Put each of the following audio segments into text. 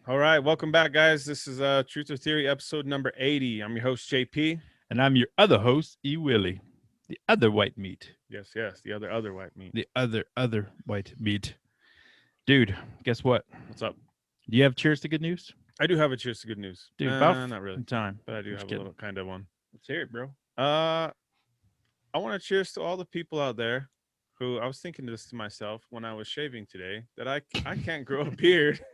All right, welcome back, guys. This is Truth or Theory, episode number 80. I'm your host, JP. And I'm your other host, E. Willie, the other white meat. Yes, the other white meat. The other white meat. Dude, guess what? What's up? Do you have cheers to good news? I do have a cheers to good news. Dude, about Not really, time. but I do I'm have just a kidding. little kind of one. Let's hear it, bro. Uh, I want to cheers to all the people out there who I was thinking this to myself when I was shaving today that I can't grow a beard.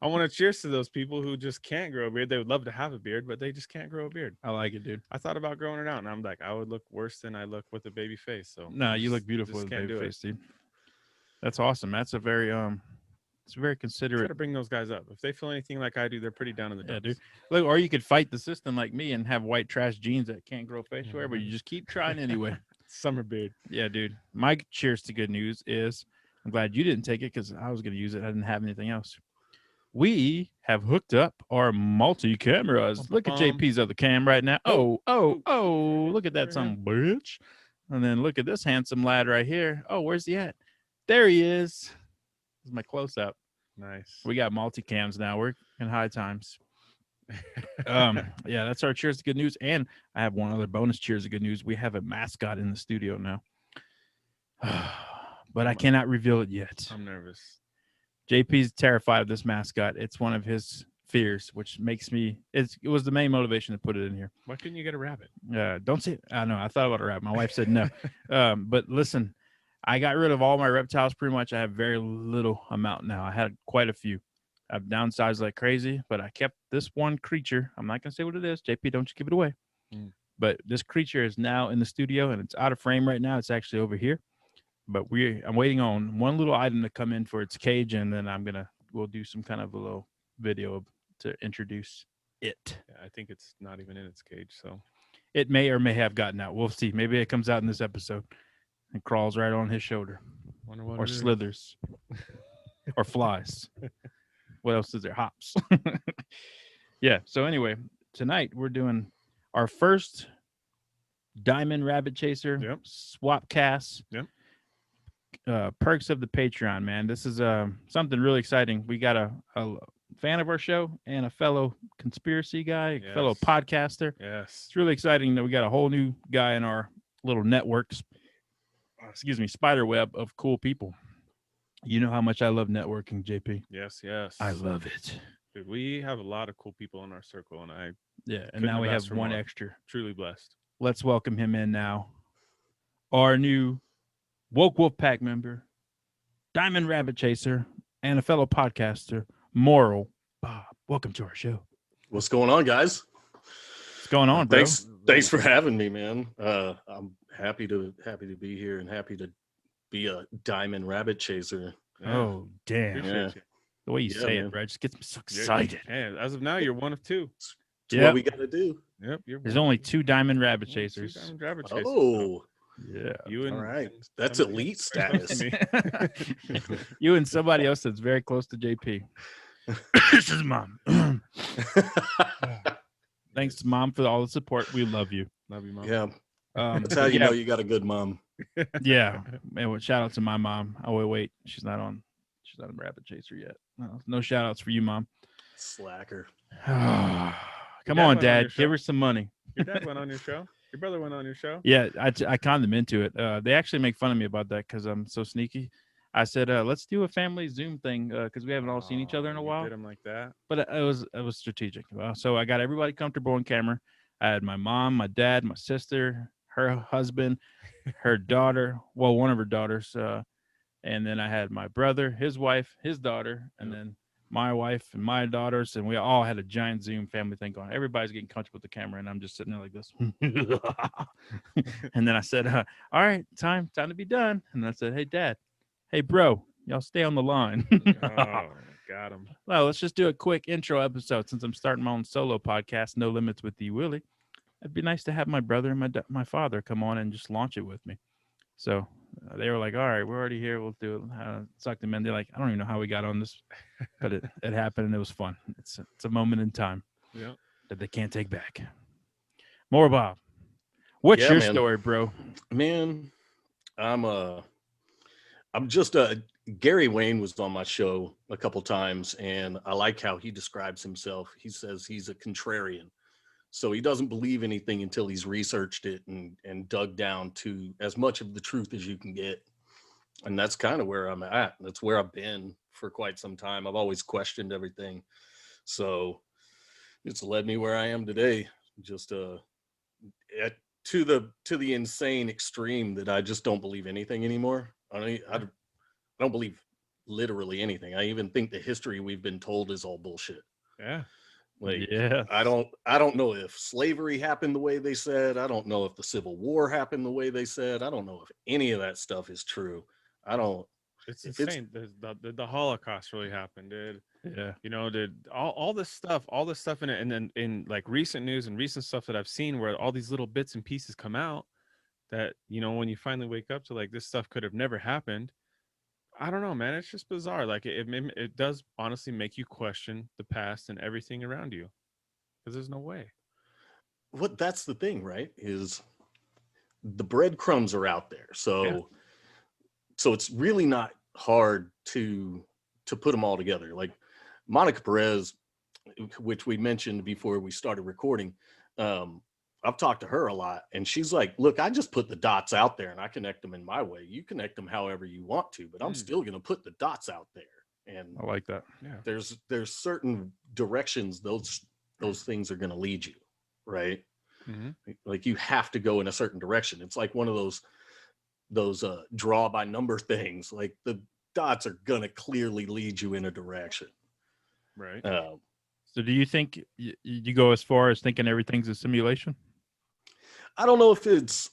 I want to cheers to those people who just can't grow a beard. They would love to have a beard, but they just can't grow a beard. I like it, dude. I thought about growing it out, and I'm like, I would look worse than I look with a baby face. So No, you look beautiful just with a can't baby do it. face, dude. That's awesome. That's a very it's very Try considerate. to bring those guys up. If they feel anything like I do, they're pretty down in the Yeah, dumps. dude. Look, or you could fight the system like me and have white trash jeans that can't grow facial hair, but you just keep trying anyway. Summer beard. Yeah, dude. My cheers to good news is I'm glad you didn't take it because I was going to use it. I didn't have anything else. We have hooked up our multi cameras. Look at JP's other cam right now. Oh, look at that son of a bitch. And then look at this handsome lad right here. Oh, where's he at? There he is. This is my close up. Nice. We got multi cams now. We're in high times. Yeah, that's our cheers to good news. And I have one other bonus cheers to good news. We have a mascot in the studio now. But I cannot reveal it yet. I'm nervous. JP's terrified of this mascot. It's one of his fears, which makes me. It was the main motivation to put it in here. Why couldn't you get a rabbit? Don't say. I know. I thought about a rabbit. My wife said no. But listen, I got rid of all my reptiles. Pretty much, I have very little amount now. I had quite a few. I've downsized like crazy, but I kept this one creature. I'm not gonna say what it is. JP, don't you give it away. But this creature is now in the studio, and it's out of frame right now. It's actually over here. But I'm waiting on one little item to come in for its cage, and then we'll do some kind of a little video to introduce it. Yeah, I think it's not even in its cage. So It may or may have gotten out. We'll see. Maybe it comes out in this episode and crawls right on his shoulder, wonder what or it is. slithers, or flies. What else is there? Hops. Yeah. So anyway, tonight we're doing our first Diamond Rabbit Chaser swap cast. Yep. Perks of the Patreon, man. This is something really exciting. We got a fan of our show and a fellow conspiracy guy, Yes. fellow podcaster. Yes. It's really exciting that we got a whole new guy in our little network, spider web of cool people. You know how much I love networking, JP. Yes. I love it. Dude, we have a lot of cool people in our circle, and I Yeah, and couldn't now we asked have for one more. extra. Truly blessed. Let's welcome him in now. Our new Woke Wolf Pack member, Diamond Rabbit Chaser, and a fellow podcaster, Moral Bob. Welcome to our show. What's going on, guys? What's going on, bro? Thanks for having me, man. I'm happy to be here and happy to be a Diamond Rabbit Chaser. Yeah. Oh, damn. Appreciate Yeah. you. The way you Yeah, say it, man. bro, just gets me so You're- excited. Yeah, as of now, you're one of two. It's Yeah. what we got to do. Yep. You're There's one- only two Diamond Rabbit two Chasers. Diamond Rabbit Chasers. Oh, Yeah. You and all right. That's somebody elite else very close status. to me. You and somebody else that's very close to JP. This is Mom. Thanks to Mom for all the support. We love you. Love you, mom. Yeah, that's how you know you got a good mom. Yeah. Man, shout out to my mom. Oh, wait. She's not a Rabbit Chaser yet. No shout outs for you, Mom. Slacker. Come dad on, went on Dad. your show? Give her some money. Your dad went on your show. Your brother went on your show. Yeah, I conned them into it. They actually make fun of me about that because I'm so sneaky. I said, let's do a family Zoom thing because we haven't all seen each other in a You while. Did him like that. But it was strategic. So I got everybody comfortable on camera. I had my mom, my dad, my sister, her husband, her daughter. Well, one of her daughters. And then I had my brother, his wife, his daughter, and then my wife and my daughters. And we all had a giant Zoom family thing going. Everybody's getting comfortable with the camera, and I'm just sitting there like this. And then I said, all right, time to be done. And I said, hey, Dad, hey, bro, y'all stay on the line. Oh, got him. Well, let's just do a quick intro episode since I'm starting my own solo podcast, No Limits with D. Willie. It'd be nice to have my brother and my father come on and just launch it with me. So they were like, all right, we're already here. We'll do it. Sucked them in. They're like, I don't even know how we got on this, but it happened and it was fun. It's a moment in time Yeah. that they can't take back. More Bob. What's Yeah, your man. story, bro? Man, I'm just a Gary Wayne was on my show a couple times, and I like how he describes himself. He says he's a contrarian. So he doesn't believe anything until he's researched it and dug down to as much of the truth as you can get. And that's kind of where I'm at. That's where I've been for quite some time. I've always questioned everything. So it's led me where I am today. Just to the insane extreme that I just don't believe anything anymore. I don't believe literally anything. I even think the history we've been told is all bullshit. Yeah. Like, Yeah. I don't know if slavery happened the way they said. I don't know if the Civil War happened the way they said. I don't know if any of that stuff is true. I don't. It's If it's insane. The Holocaust really happened, dude. Yeah. You know, did all this stuff in it, and then in like recent news and recent stuff that I've seen where all these little bits and pieces come out that, you know, when you finally wake up to like this stuff could have never happened. I don't know, man. It's just bizarre. Like it does honestly make you question the past and everything around you, because there's no way. what that's the thing, right? Is the breadcrumbs are out there. So it's really not hard to put them all together. Like Monica Perez, which we mentioned before we started recording, I've talked to her a lot, and she's like, look, I just put the dots out there and I connect them in my way. You connect them however you want to, but I'm still going to put the dots out there. And I like that. Yeah. there's certain directions those things are going to lead you, right? Mm-hmm. Like you have to go in a certain direction. It's like one of those draw by number things. Like the dots are going to clearly lead you in a direction. Right. So do you think you go as far as thinking everything's a simulation? I don't know if it's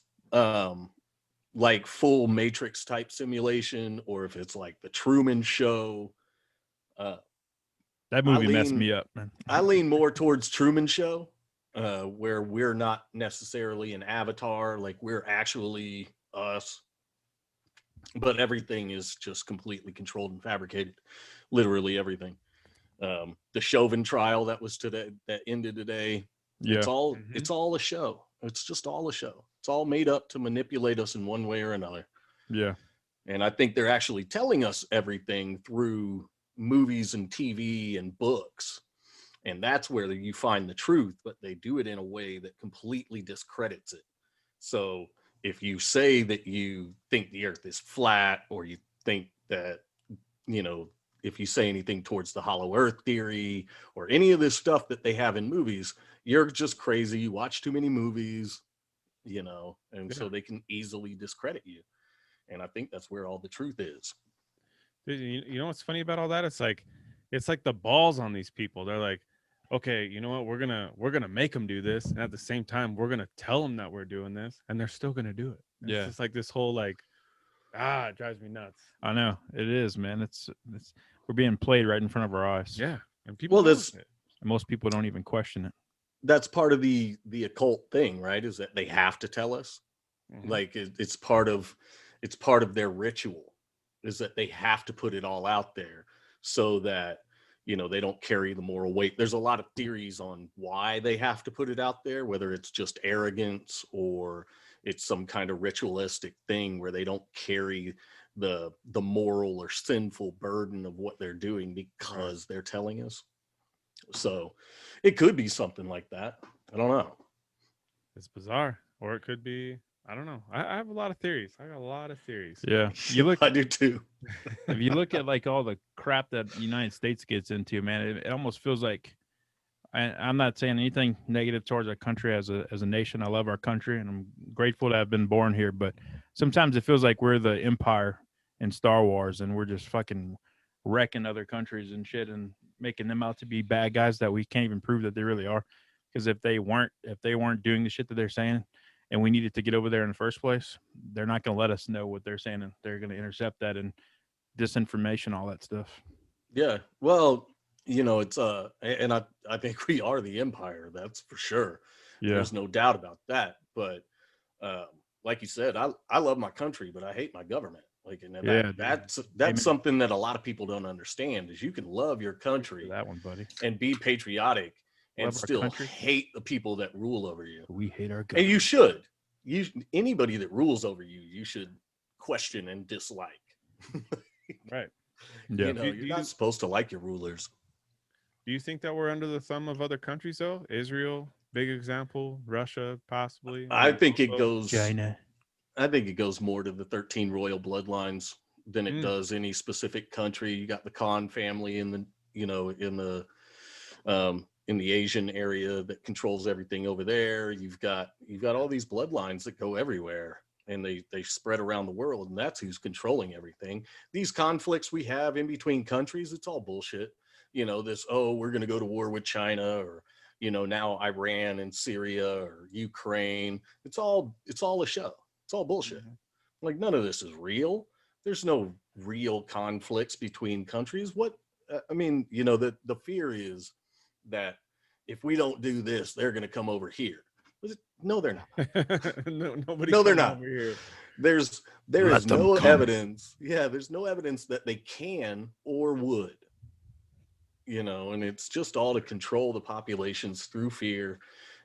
like full Matrix type simulation or if it's like the Truman Show. That movie messed me up, man. I lean more towards Truman Show, where we're not necessarily an avatar, like we're actually us, but everything is just completely controlled and fabricated, literally everything. The Chauvin trial that was today, that ended today, Yeah. it's all a show. It's just all a show. It's all made up to manipulate us in one way or another. Yeah. And I think they're actually telling us everything through movies and TV and books. And that's where you find the truth, but they do it in a way that completely discredits it. So if you say that you think the earth is flat, or you think that, you know, if you say anything towards the hollow earth theory or any of this stuff that they have in movies, you're just crazy. You watch too many movies, you know, and so they can easily discredit you. And I think that's where all the truth is. Dude, you know what's funny about all that? It's like the balls on these people. They're like, okay, you know what? We're gonna make them do this, and at the same time, we're gonna tell them that we're doing this, and they're still gonna do it. It's just like this whole like, it drives me nuts. I know it is, man. It's we're being played right in front of our eyes. Yeah, and people. Well, And most people don't even question it. that's part of the occult thing, right? Is that they have to tell us. Mhm. Like it's part of their ritual, is that they have to put it all out there so that, you know, they don't carry the moral weight. There's a lot of theories on why they have to put it out there, whether it's just arrogance or it's some kind of ritualistic thing where they don't carry the moral or sinful burden of what they're doing because they're telling us. So it could be something like that. I don't know. It's bizarre, or it could be. I don't know. I have a lot of theories. I got a lot of theories. Yeah. You look. I do too. If you look at like all the crap that the United States gets into, man, it almost feels like. I'm not saying anything negative towards our country as a nation. I love our country, and I'm grateful to have been born here. But sometimes it feels like we're the empire in Star Wars, and we're just fucking wrecking other countries and shit, and making them out to be bad guys that we can't even prove that they really are. Because if they weren't doing the shit that they're saying, and we needed to get over there in the first place, they're not going to let us know what they're saying, and they're going to intercept that and disinformation, all that stuff. Yeah. Well, you know, it's and I think we are the empire, that's for sure. Yeah. There's no doubt about that. But like you said, I love my country, but I hate my government. Like, and that's Amen. something that a lot of people don't understand, is you can love your country, That one, buddy. and be patriotic and Love our still country. hate the people that rule over you. We hate our And government. you should. Anybody that rules over you, you should question and dislike. Right. Yeah. You know, Do you're you- not supposed to like your rulers. Do you think that we're under the thumb of other countries though? Israel, big example. Russia, possibly. I think it also- goes. China. I think it goes more to the 13 royal bloodlines than it Mm. does any specific country. You got the Khan family in the, you know, in the Asian area that controls everything over there. You've got all these bloodlines that go everywhere, and they spread around the world, and that's who's controlling everything. These conflicts we have in between countries, it's all bullshit. You know, this, oh, we're going to go to war with China, or, you know, now Iran and Syria or Ukraine. It's all a show. It's all bullshit. Mhm. Like, none of this is real. There's no real conflicts between countries. What I mean, you know, the fear is that if we don't do this, they're going to come over here. No, they're not. Nobody. No, they're come not. over here. There Let is them no come. evidence. Yeah, there's no evidence that they can or would. You know, and it's just all to control the populations through fear,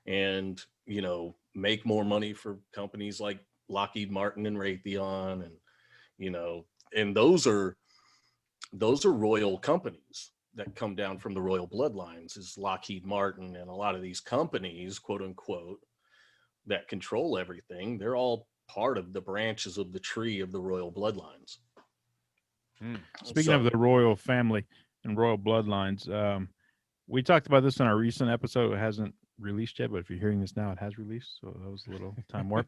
and, you know, make more money for companies like Lockheed Martin and Raytheon, and, you know, and those are royal companies that come down from the royal bloodlines, is Lockheed Martin, and a lot of these companies, quote unquote, that control everything. They're all part of the branches of the tree of the royal bloodlines. Mm. Speaking of the royal family and royal bloodlines, we talked about this in our recent episode. It hasn't released yet, but if you're hearing this now, it has released. So that was a little time warp.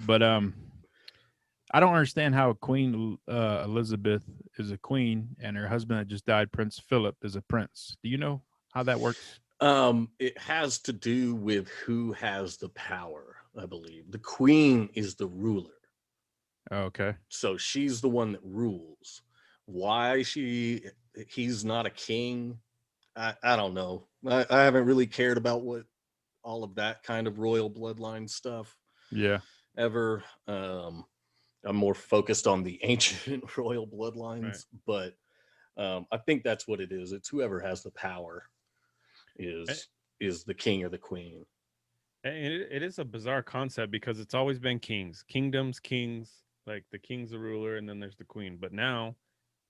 But I don't understand how Queen Elizabeth is a queen and her husband that just died, Prince Philip, is a prince. Do you know how that works? It has to do with who has the power, I believe. The queen is the ruler. Okay. So she's the one that rules. Why he's not a king, I don't know. I haven't really cared about what all of that kind of royal bloodline stuff Yeah. ever. I'm more focused on the ancient royal bloodlines, but I think that's what it is. It's whoever has the power is the king or the queen. And it is a bizarre concept because it's always been kings, kingdoms, kings. Like the king's the ruler, and then there's the queen. But now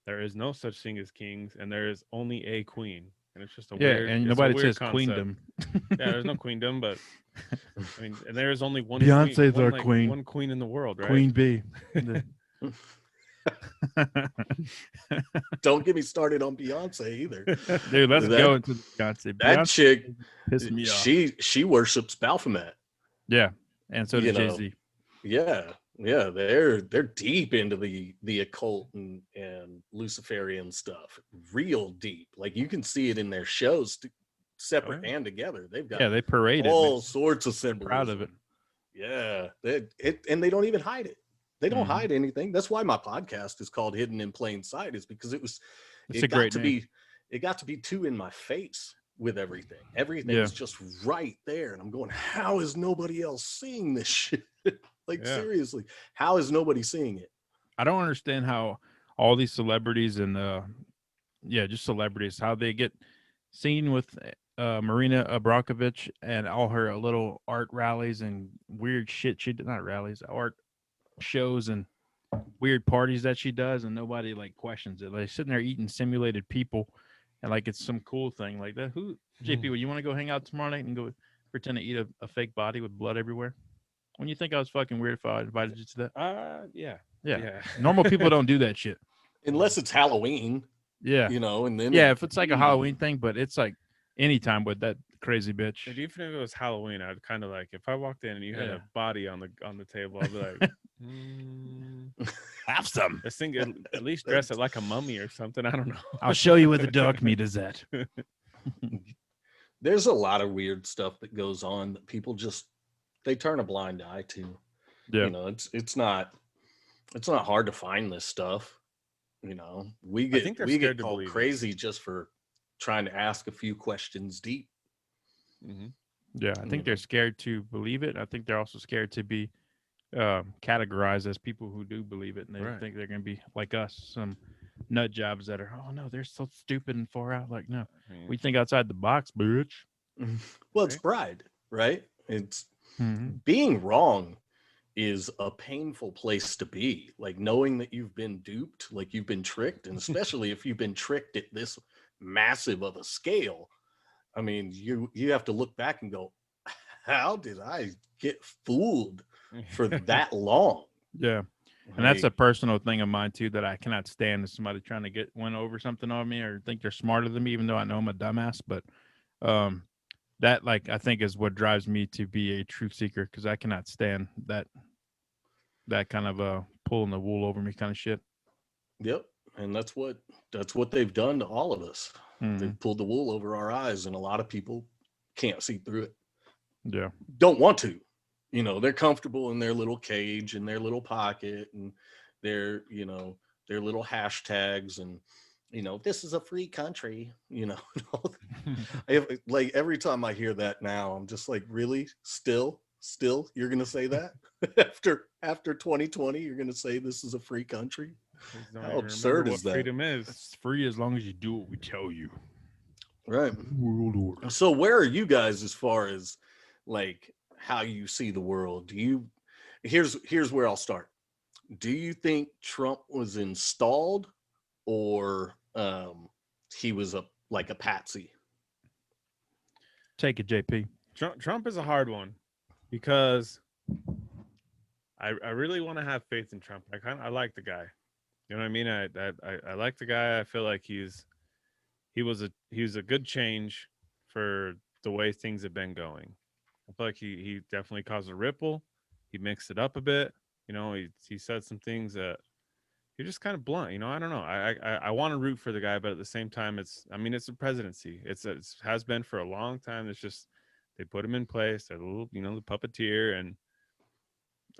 there is no such thing as kings, and there is only a queen, and it's just a Yeah, weird. and it's a nobody weird says concept. queendom. Yeah, there's no queendom, but I mean, and there is only one. Beyonce's queen, our one, queen. One queen in the world, right? Queen Bee. Don't get me started on Beyonce either. Dude, let's That- go into the Beyonce. That Beyonce chick, pissed me off. she worships Baphomet. Yeah, and so You does know. Jay-Z. Yeah, they're deep into the occult and Luciferian stuff, real deep. Like, you can see it in their shows, separate Oh, yeah. and together. They've got Yeah, they parade it. all man. sorts of symbolism. Proud of it. Yeah, and they don't even hide it. They don't Mhm. hide anything. That's why my podcast is called Hidden in Plain Sight, is because It's it a got great to name. be it got to be too in my face with everything. Everything Yeah. is just right there, and I'm going, how is nobody else seeing this shit? Like, Yeah. seriously, how is nobody seeing it? I don't understand how all these celebrities and just celebrities, how they get seen with Marina Abramovich and all her little art rallies and weird shit. She did not rallies, art shows and weird parties that she does, and nobody like questions it. Like sitting there eating simulated people, and like it's some cool thing like that. Who JP? Would you want to go hang out tomorrow night and go pretend to eat a fake body with blood everywhere? When you think I was fucking weird if I invited you to that? Yeah. Yeah. Normal people don't do that shit. Unless it's Halloween, Yeah. you know, and then Yeah, if it's like a Halloween thing, but it's like anytime with that crazy bitch. And even if it was Halloween, I'd kind of like if I walked in and you had Yeah. a body on the table, I'd be like, Have some. let's think at least dress it like a mummy or something. I don't know. I'll show you where the dark meat is at. there's a lot of weird stuff that goes on that people just they turn a blind eye to. Yeah. You know, it's not hard to find this stuff. You know, we think get they're we scared get to called believe it. crazy just for trying to ask a few questions deep. Mm-hmm. Yeah, I think they're scared to believe it. I think they're also scared to be categorized as people who do believe it, and they Right. think they're going to be like us, some nut jobs that are, oh no, they're so stupid and far out. Like, no, we think outside the box, bitch. Well, it's pride, right? It's Mhm. being wrong is a painful place to be. Like knowing that you've been duped, like you've been tricked, and especially if you've been tricked at this massive of a scale. I mean, you have to look back and go, how did I get fooled for that long? Yeah. And that's a Like, personal thing of mine too, that I cannot stand is somebody trying to get one over something on me or think they're smarter than me, even though I know I'm a dumbass. But um, that, like, I think is what drives me to be a truth seeker, because I cannot stand that kind of pulling the wool over me kind of shit. yep. And that's what they've done to all of us. Mhm. They've pulled the wool over our eyes, and a lot of people can't see through it. Yeah. Don't want to. They're comfortable in their little cage, in their little pocket, and their, their little hashtags, and this is a free country. Like every time I hear that now, I'm just like, really? Still you're gonna say that after 2020, you're gonna say this is a free country? Kids don't How even absurd remember is what that? freedom is. It's free as long as you do what we tell you. Right. World order. So where are you guys as far as like how you see the world? Here's where I'll start. Do you think Trump was installed, or he was like a patsy? Take it, JP. Trump is a hard one because I really want to have faith in Trump. I like the guy. You know what I mean? I like the guy. I feel like he was a good change for the way things have been going. I feel like he definitely caused a ripple. He mixed it up a bit. He said some things that you're just kind of blunt. I don't know. I want to root for the guy, but at the same time, it's a presidency. It has been for a long time. It's just they put him in place. They're the little, the puppeteer, and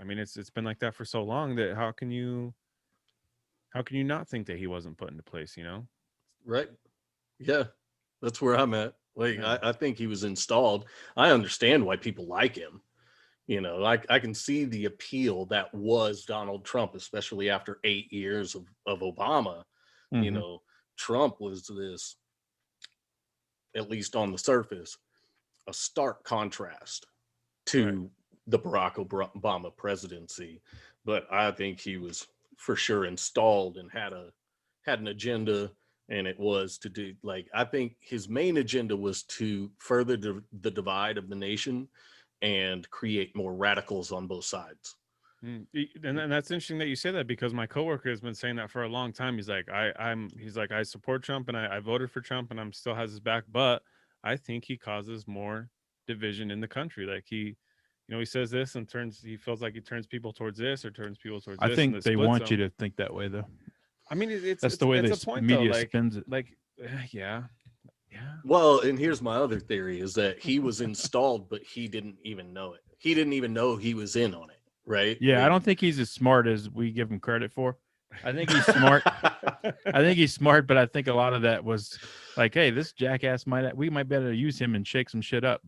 I mean it's been like that for so long that how can you not think that he wasn't put into place? Right. Yeah, that's where I'm at. Like, Yeah. I think he was installed. I understand why people like him. I can see the appeal that was Donald Trump, especially after 8 years of Obama. Mhm. Trump was this, at least on the surface, a stark contrast to Right. the Barack Obama presidency. But I think he was for sure installed and had an agenda, and it was to do, like, I think his main agenda was to further the divide of the nation and create more radicals on both sides. And that's interesting that you say that because my coworker has been saying that for a long time. He's like, he's like, I support Trump and I voted for Trump and I'm still has his back, but I think he causes more division in the country. Like he says this and he feels like he turns people towards this or turns people towards I this and think it they splits want you them. to think that way, though. I mean, That's the way it's a point though. media spins it. Yeah, yeah. Well, and here's my other theory is that he was installed, but he didn't even know it. He didn't even know he was in on it, right? Yeah, I don't think he's as smart as we give him credit for. I think he's smart. I think he's smart, but I think a lot of that was like, hey, this jackass we might better use him and shake some shit up,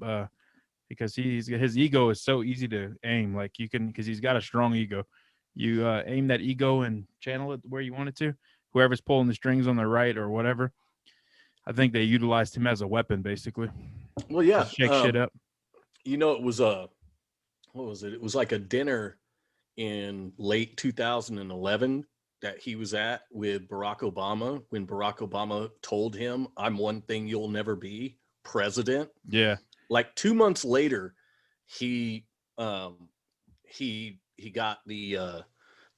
because his ego is so easy to aim. Like you can, because he's got a strong ego. You aim that ego and channel it where you want it to. Whoever's pulling the strings on the right or whatever, I think they utilized him as a weapon, basically, Well, to yeah. shake shit up. It was what was it? It was like a dinner in late 2011 that he was at with Barack Obama when Barack Obama told him, "I'm one thing you'll never be, president." Yeah, Like 2 months later, he he got the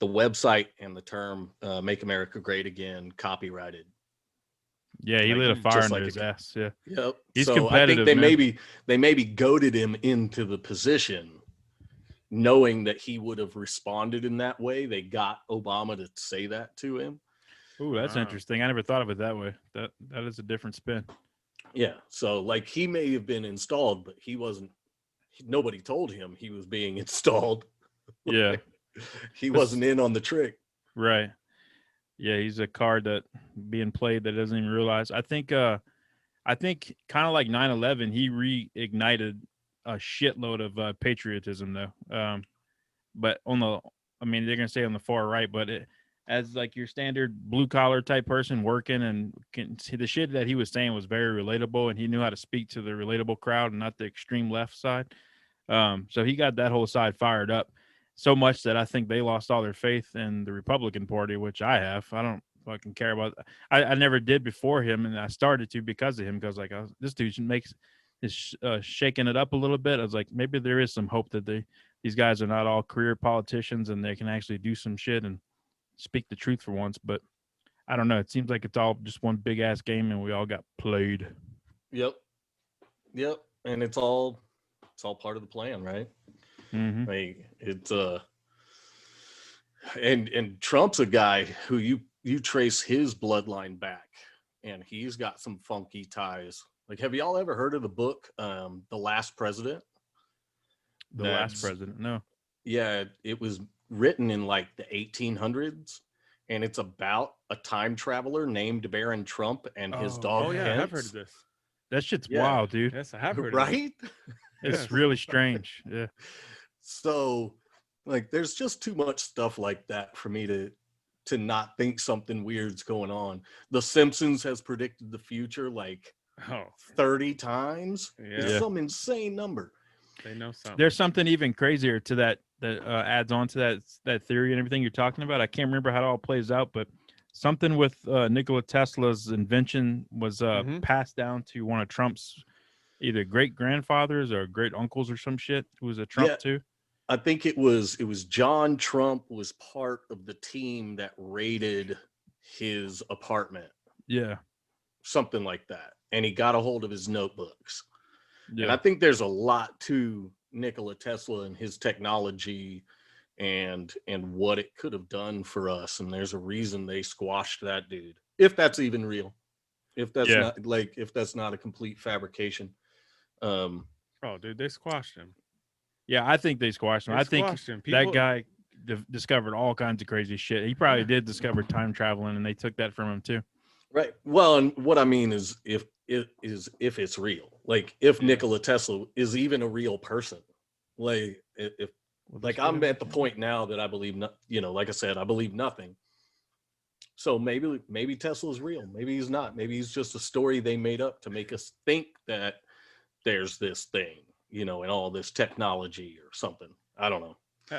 website and the term "Make America Great Again" copyrighted. yeah, he Like, lit a fire just under like his a ass. Yeah, Yep. he's So I think competitive, man. they maybe goaded him into the position, knowing that he would have responded in that way. They got Obama to say that to him. Ooh, that's Wow. interesting. I never thought of it that way. That is a different spin. Yeah. So like he may have been installed, but he wasn't. Nobody told him he was being installed. Yeah, He wasn't in on the trick. right. Yeah, he's a card that being played that doesn't even realize. I think kind of like 9/11, he reignited a shitload of patriotism though. But I mean, they're gonna say on the far right, but as like your standard blue collar type person working and can see the shit that he was saying was very relatable, and he knew how to speak to the relatable crowd and not the extreme left side. So he got that whole side fired up. so much that I think they lost all their faith in the Republican Party, which I have. I don't fucking care about. I never did before him, and I started to because of him. Because like this dude is shaking it up a little bit. I was like, maybe there is some hope that these guys are not all career politicians and they can actually do some shit and speak the truth for once. But I don't know. It seems like it's all just one big ass game, and we all got played. Yep. And it's all part of the plan, right? Mm-hmm. Like it's and Trump's a guy who you trace his bloodline back, and he's got some funky ties. Like, have y'all ever heard of the book The Last President? The last president? No. Yeah, it was written in like the 1800s, and it's about a time traveler named Barron Trump and his dog. Oh yeah, Pence. I've heard of this. That shit's Yeah. wild, dude. Yes, I have heard of it. Right? It's Yes. really strange. Yeah. So, like, there's just too much stuff like that for me to not think something weird's going on. The Simpsons has predicted the future like Oh, 30 times. yeah. It's some insane number. They know something. There's something even crazier to that adds on to that theory and everything you're talking about. I can't remember how it all plays out, but something with Nikola Tesla's invention was passed down to one of Trump's either great grandfathers or great uncles or some shit who was a Trump too. I think it was John Trump was part of the team that raided his apartment, Yeah. something like that, and he got a hold of his notebooks. And I Yeah. think there's a lot to Nikola Tesla and his technology and what it could have done for us. And there's a reason they squashed that dude, if that's even real, if that's Yeah. not like, if that's not a complete fabrication. Oh, dude, they squashed him. Yeah, I think they squashed him. They I think squashed him. that People- guy discovered all kinds of crazy shit. He probably did discover time traveling, and they took that from him too. Right. Well, and what I mean is if it's real, like if Yeah. Nikola Tesla is even a real person, like if like I'm at the point now that I believe not, like I said, I believe nothing. So maybe Tesla's real. Maybe he's not. Maybe he's just a story they made up to make us think that there's this thing, and all this technology or something. I don't know.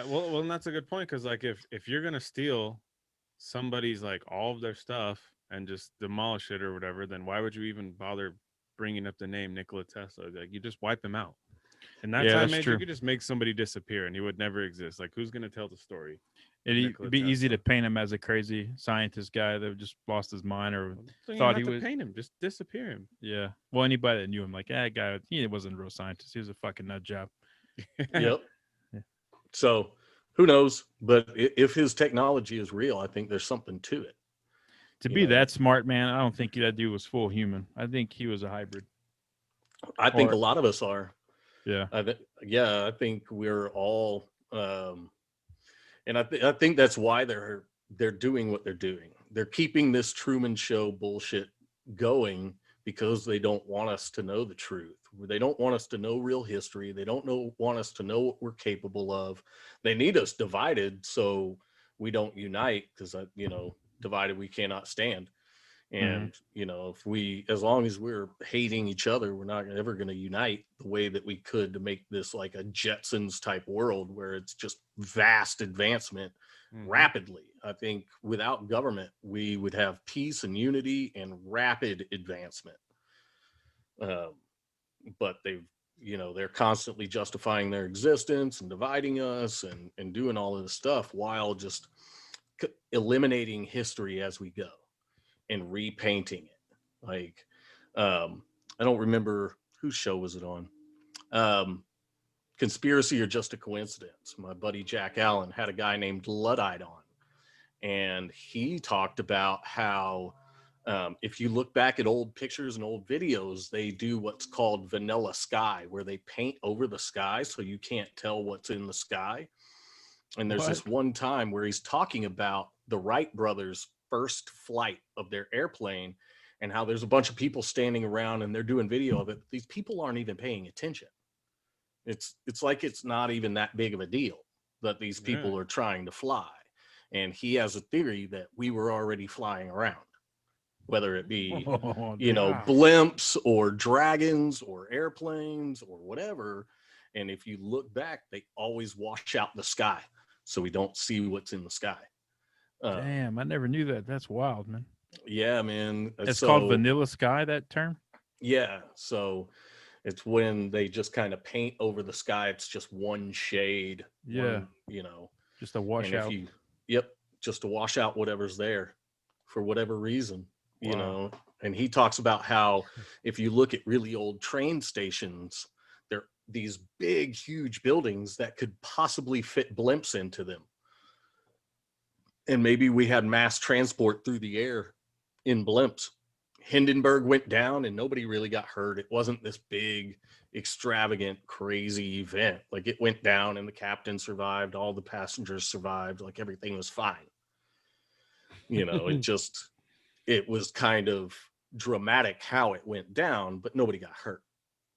Well, and that's a good point, because like if you're gonna steal somebody's like all of their stuff and just demolish it or whatever, then why would you even bother bringing up the name Nikola Tesla? Like, you just wipe him out. In that Yeah, time that's age, true. you could just make somebody disappear and he would never exist. Like, who's gonna tell the story? It'd Nikola be easy Tesla. to paint him as a crazy scientist guy that just lost his mind or So you thought don't he have to was. paint him, just disappear him. Yeah. Well, anybody that knew him, like, that guy, he wasn't a real scientist. He was a fucking nut job. Yep. Yeah. So who knows? But if his technology is real, I think there's something to it. To You be know. that smart, man, I don't think that dude was full human. I think he was a hybrid. I think Or- a lot of us are. Yeah. I think we're all, and I think that's why they're doing what they're doing. They're keeping this Truman Show bullshit going because they don't want us to know the truth. They don't want us to know real history. They don't want us to know what we're capable of. They need us divided so we don't unite, because divided we cannot stand. And as long as we're hating each other, we're not ever going to unite the way that we could to make this like a Jetsons type world where it's just vast advancement Mhm. rapidly. I think without government, we would have peace and unity and rapid advancement. But they're constantly justifying their existence and dividing us and doing all of this stuff while just eliminating history as we go and repainting it. Like, I don't remember whose show was it on. Conspiracy or Just a Coincidence. My buddy Jack Allen had a guy named Luddite on, and he talked about how if you look back at old pictures and old videos, they do what's called vanilla sky, where they paint over the sky so you can't tell what's in the sky. And there's this one time where he's talking about the Wright brothers' first flight of their airplane and how there's a bunch of people standing around and they're doing video of it. These people aren't even paying attention. It's like it's not even that big of a deal that these people are trying to fly. And he has a theory that we were already flying around, whether it be Oh, blimps or dragons or airplanes or whatever. And if you look back, they always wash out the sky. so we don't see what's in the sky. Damn, I never knew that. That's wild, man. Yeah, man. It's called vanilla sky, that term? Yeah. So it's when they just kind of paint over the sky. It's just one shade. Yeah. Just a And washout. just to wash out whatever's there for whatever reason, Wow. And he talks about how if you look at really old train stations, they're these big, huge buildings that could possibly fit blimps into them. And maybe we had mass transport through the air in blimps. Hindenburg went down and nobody really got hurt. It wasn't this big, extravagant, crazy event. Like, it went down and the captain survived, all the passengers survived, like everything was fine. It was kind of dramatic how it went down, but nobody got hurt.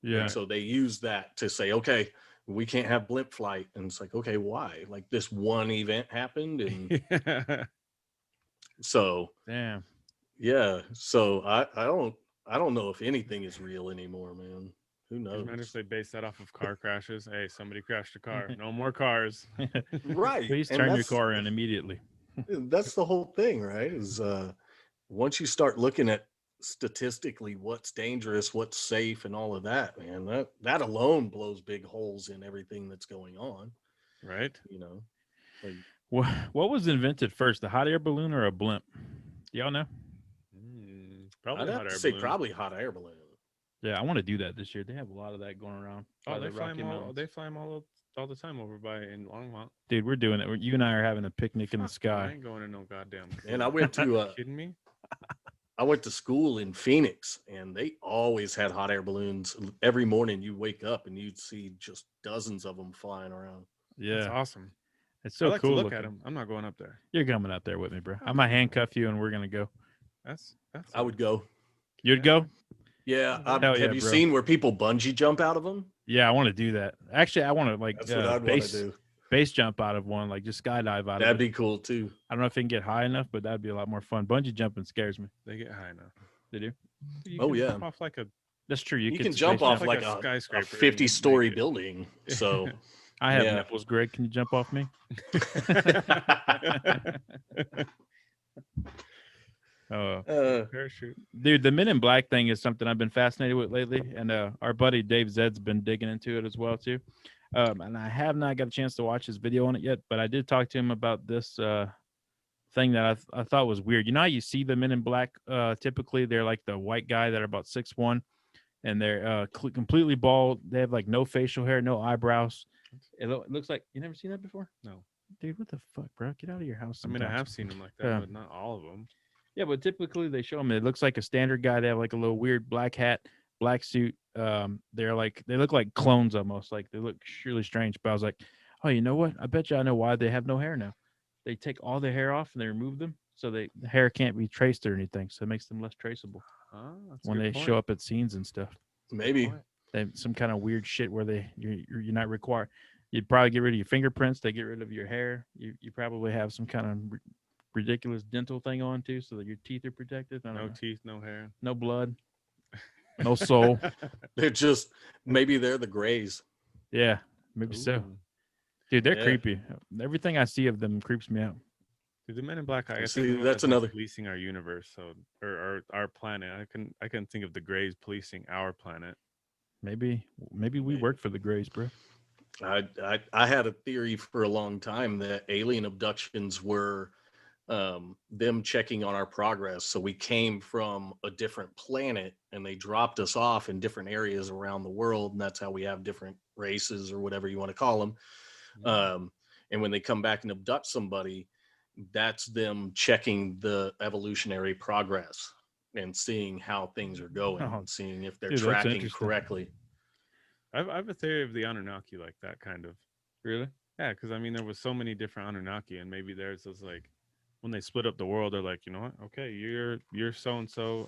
Yeah. And so they used that to say, okay, we can't have blimp flight. And it's like, okay, why? Like, this one event happened. And so, Damn. yeah. So I don't know if anything is real anymore, man. Who knows? Imagine if they base that off of car crashes. Hey, somebody crashed a car. No more cars. Right. Please And turn your that's- car in immediately. That's the whole thing, right? Is once you start looking at statistically what's dangerous, what's safe, and all of that, man, that alone blows big holes in everything that's going on. Right? Like, What was invented first, the hot air balloon or a blimp? Do y'all know? Probably I'd a have hot to air say balloon. probably hot air balloon. Yeah, I want to do that this year. They have a lot of that going around. Oh, by they the fly Rocky them all. Mountains. They fly them all the time over by in Longmont. Dude, we're doing it. You and I are having a picnic in the Fuck no, I sky. ain't going to no goddamn. And I club. went to You kidding me? I went to school in Phoenix, and they always had hot air balloons. Every morning you wake up and you'd see just dozens of them flying around. That's Yeah, awesome. it's so I like cool. to look looking. at them. I'm not going up there. You're coming out there with me, bro. I'm I'm gonna not going handcuff you, and we're gonna go. That's. I would go. You'd go? Yeah. Hell Have yeah, you bro. seen where people bungee jump out of them? Yeah, I want to do that. Actually, I want to like That's what I'd want to do. base jump out of one, like just skydive out That'd of it. be cool too. I don't know if it can get high enough, but that'd be a lot more fun. Bungee jumping scares me. They get high enough. They do. You Oh, can yeah. jump off like a. That's true. You You could can jump space off like like a a skyscraper and 50-story make it. building. So I have Yeah. nipples, Greg. Can you jump off me? Oh, Parachute. dude, the Men in Black thing is something I've been fascinated with lately, and our buddy Dave Zed's been digging into it as well too. And I have not got a chance to watch his video on it yet, but I did talk to him about this thing that I thought was weird. You know how you see the Men in Black? Typically, they're like the white guy that are about 6'1", and they're completely bald. They have like no facial hair, no eyebrows. It looks like you never seen that before. No. Dude, what the fuck, bro? Get out of your house. I mean, I sometimes. have seen them like that, Yeah. but not all of them. Yeah, but typically they show them. It looks like a standard guy. They have like a little weird black hat, black suit. They're like they look like clones almost. Like they look really strange. But I was like, oh, you know what? I bet you I know why they have no hair now. They take all the hair off and they remove them, so the hair can't be traced or anything. So it makes them less traceable That's a when good they point. show up at scenes and stuff. maybe. Point. They have some kind of weird shit where you're not required. You'd probably get rid of your fingerprints. They get rid of your hair. You probably have some kind of ridiculous dental thing on too, so that your teeth are protected. I don't No know. teeth, no hair. No blood, no soul. They're just maybe they're the Greys. Yeah, maybe so. Ooh. Dude, they're Yeah. creepy. Everything I see of them creeps me out. Dude, the Men in Black, I See, think they're the one that's like, another- policing our universe, so or our planet. I can think of the Greys policing our planet. Maybe we Maybe. work for the Greys, bro. I had a theory for a long time that alien abductions were them checking on our progress. So we came from a different planet and they dropped us off in different areas around the world, and that's how we have different races or whatever you want to call them. And when they come back and abduct somebody, that's them checking the evolutionary progress and seeing how things are going, Oh, and seeing if they're dude, that's tracking interesting. correctly. I have a theory of the Anunnaki like that kind of. Really? Yeah, because I mean there was so many different Anunnaki, and maybe there's this like when they split up the world, they're like, you know what? Okay, you're so and so,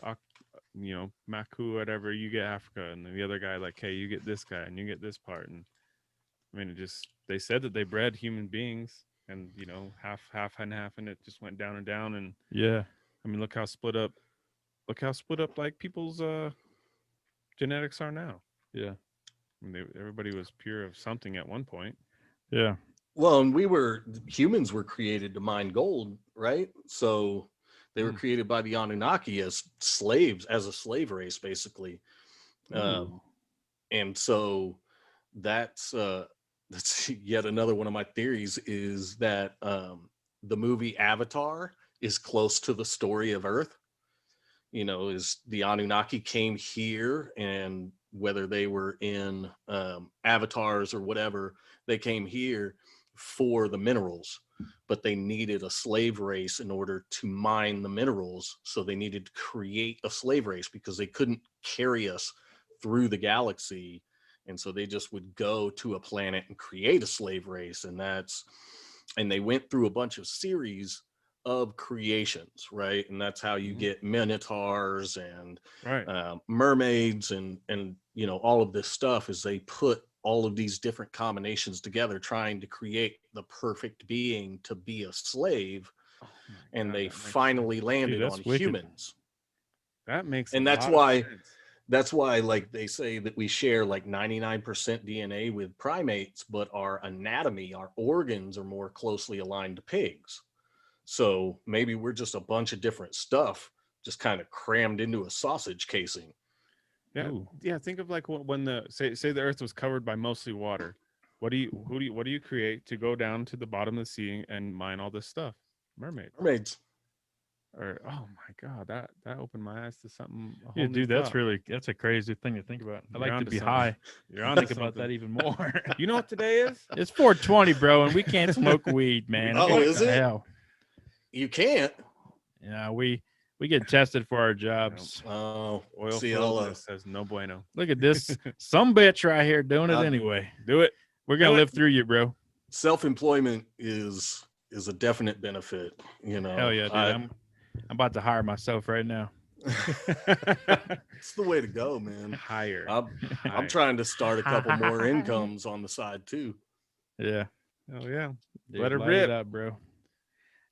you know, Maku, whatever. You get Africa, and then the other guy like, hey, you get this guy, and you get this part. And I mean, they said that they bred human beings, and you know, half and half, and it just went down and down. And Yeah. I mean, look how split up like people's genetics are now. Yeah. I mean, everybody was pure of something at one point. Yeah. Well, and humans were created to mine gold, right? So they were created by the Anunnaki as slaves, as a slave race, basically. Ooh. And so that's that's yet another one of my theories is that the movie Avatar is close to the story of Earth. You know, is the Anunnaki came here, and whether they were in avatars or whatever, they came here for the minerals, but they needed a slave race in order to mine the minerals. So they needed to create a slave race because they couldn't carry us through the galaxy. And so they just would go to a planet and create a slave race. And they went through a bunch of series of creations, right? And that's how you get minotaurs and Right. mermaids and you know, all of this stuff is they put all of these different combinations together trying to create the perfect being to be a slave. Oh my And God, they that makes finally sense. landed that's on wicked. humans. That makes And a that's lot of why sense. that's why like they say that we share like 99% DNA with primates, but our anatomy, our organs are more closely aligned to pigs. So maybe we're just a bunch of different stuff just kind of crammed into a sausage casing. Yeah, Ooh. yeah. Think of like when the say the Earth was covered by mostly water. What do you create to go down to the bottom of the sea and mine all this stuff? Mermaid. Mermaids. Or oh my God, that opened my eyes to something. A whole Yeah, new dude, that's thought. that's a crazy thing to think about. I You're like to onto be something. high. You're on Think about that even more. You know what today is? It's 420, bro, and we can't smoke weed, man. Oh, What is the it? hell? You can't. Yeah, we get tested for our jobs. Oh, Oil see, filled says no bueno. Look at this. Some bitch right here doing it I'll- anyway. Do it. We're gonna do it. live through you, bro. self-employment is a definite benefit. You know, Hell yeah, dude. I'm about to hire myself right now. it's the way to go, man. Higher. I'm trying to start a couple more incomes on the side too. Yeah. Oh yeah. Dude, Let her light rip. it up, bro.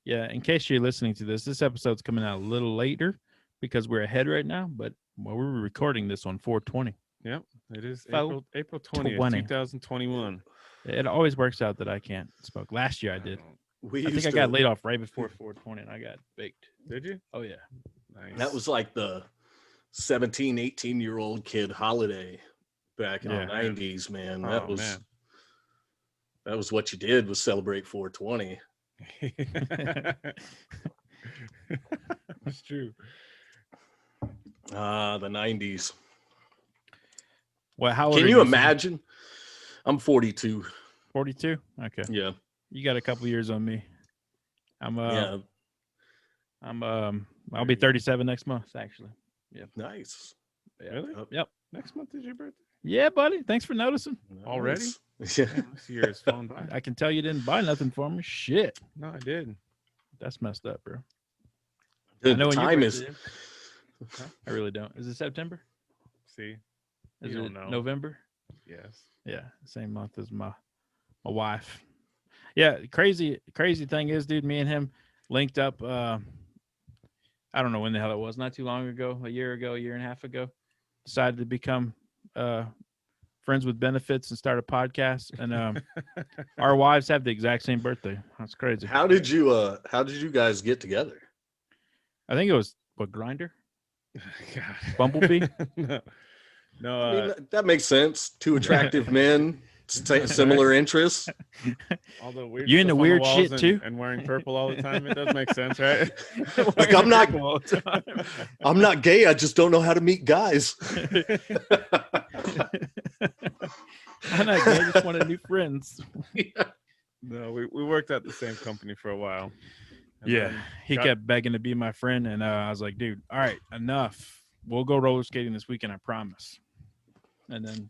Yeah, in case you're listening to this episode's coming out a little later because we're ahead right now, but we're recording this on 420. Yep. It is Fo- April 20th, 2021. It always works out that I can't smoke. Last year I did. We I think used I to, got laid off right before 420 and I got baked. Did you? Oh yeah. Nice. that was like the 17, 18-year-old kid holiday back in Yeah. the 90s, man. Oh, man. That was what you did, was celebrate 420. That's true. The 90s. Well, how old Can are you Sam? imagine? I'm 42. 42? Okay. Yeah. You got a couple years on me. Yeah. I'll be 37 next month, actually. Nice. Really? Yep. Next month is your birthday? Yeah, buddy. Thanks for noticing. Already? Nice. Yeah. Damn, this year has flown by. I can tell you didn't buy nothing for me. Shit. No, I did. That's messed up, bro. Dude, I know the when your time is birthday is. I really don't. Is it September? See? Is You it don't know. November? Yes. Yeah, same month as my wife. Yeah, crazy thing is, dude, me and him linked up. I don't know when the hell it was. Not too long ago, a year and a half ago. Decided to become friends with benefits and start a podcast. And our wives have the exact same birthday. That's crazy. how did you guys get together? I think it was Grinder, God. Bumblebee. No, I mean, that makes sense. Two attractive men, similar interests. all the weird You into stuff on the weird walls shit and, too? and wearing purple all the time. It does make sense, right? Like, I'm not gay. I just don't know how to meet guys. I'm not gay. I just wanted new friends. No, we worked at the same company for a while. And Yeah, then he got- kept begging to be my friend, and I was like, "Dude, all right, enough. We'll go roller skating this weekend, I promise." And then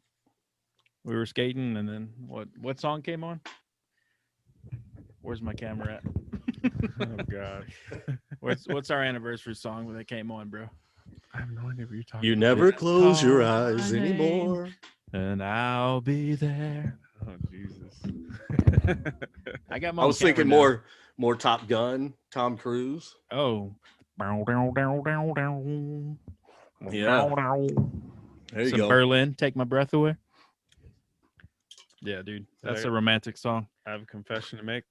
we were skating, and then what song came on? Where's my camera at? Oh God. What's our anniversary song that came on, bro? I have no idea what you're talking You about. never close your Call eyes my name. anymore. And I'll be there. Oh Jesus. I got my. I own was thinking camera now. more Top Gun, Tom Cruise. Oh. Yeah. There you Some go. Berlin, take my breath away. Yeah, dude. That's I- a romantic song. I have a confession to make.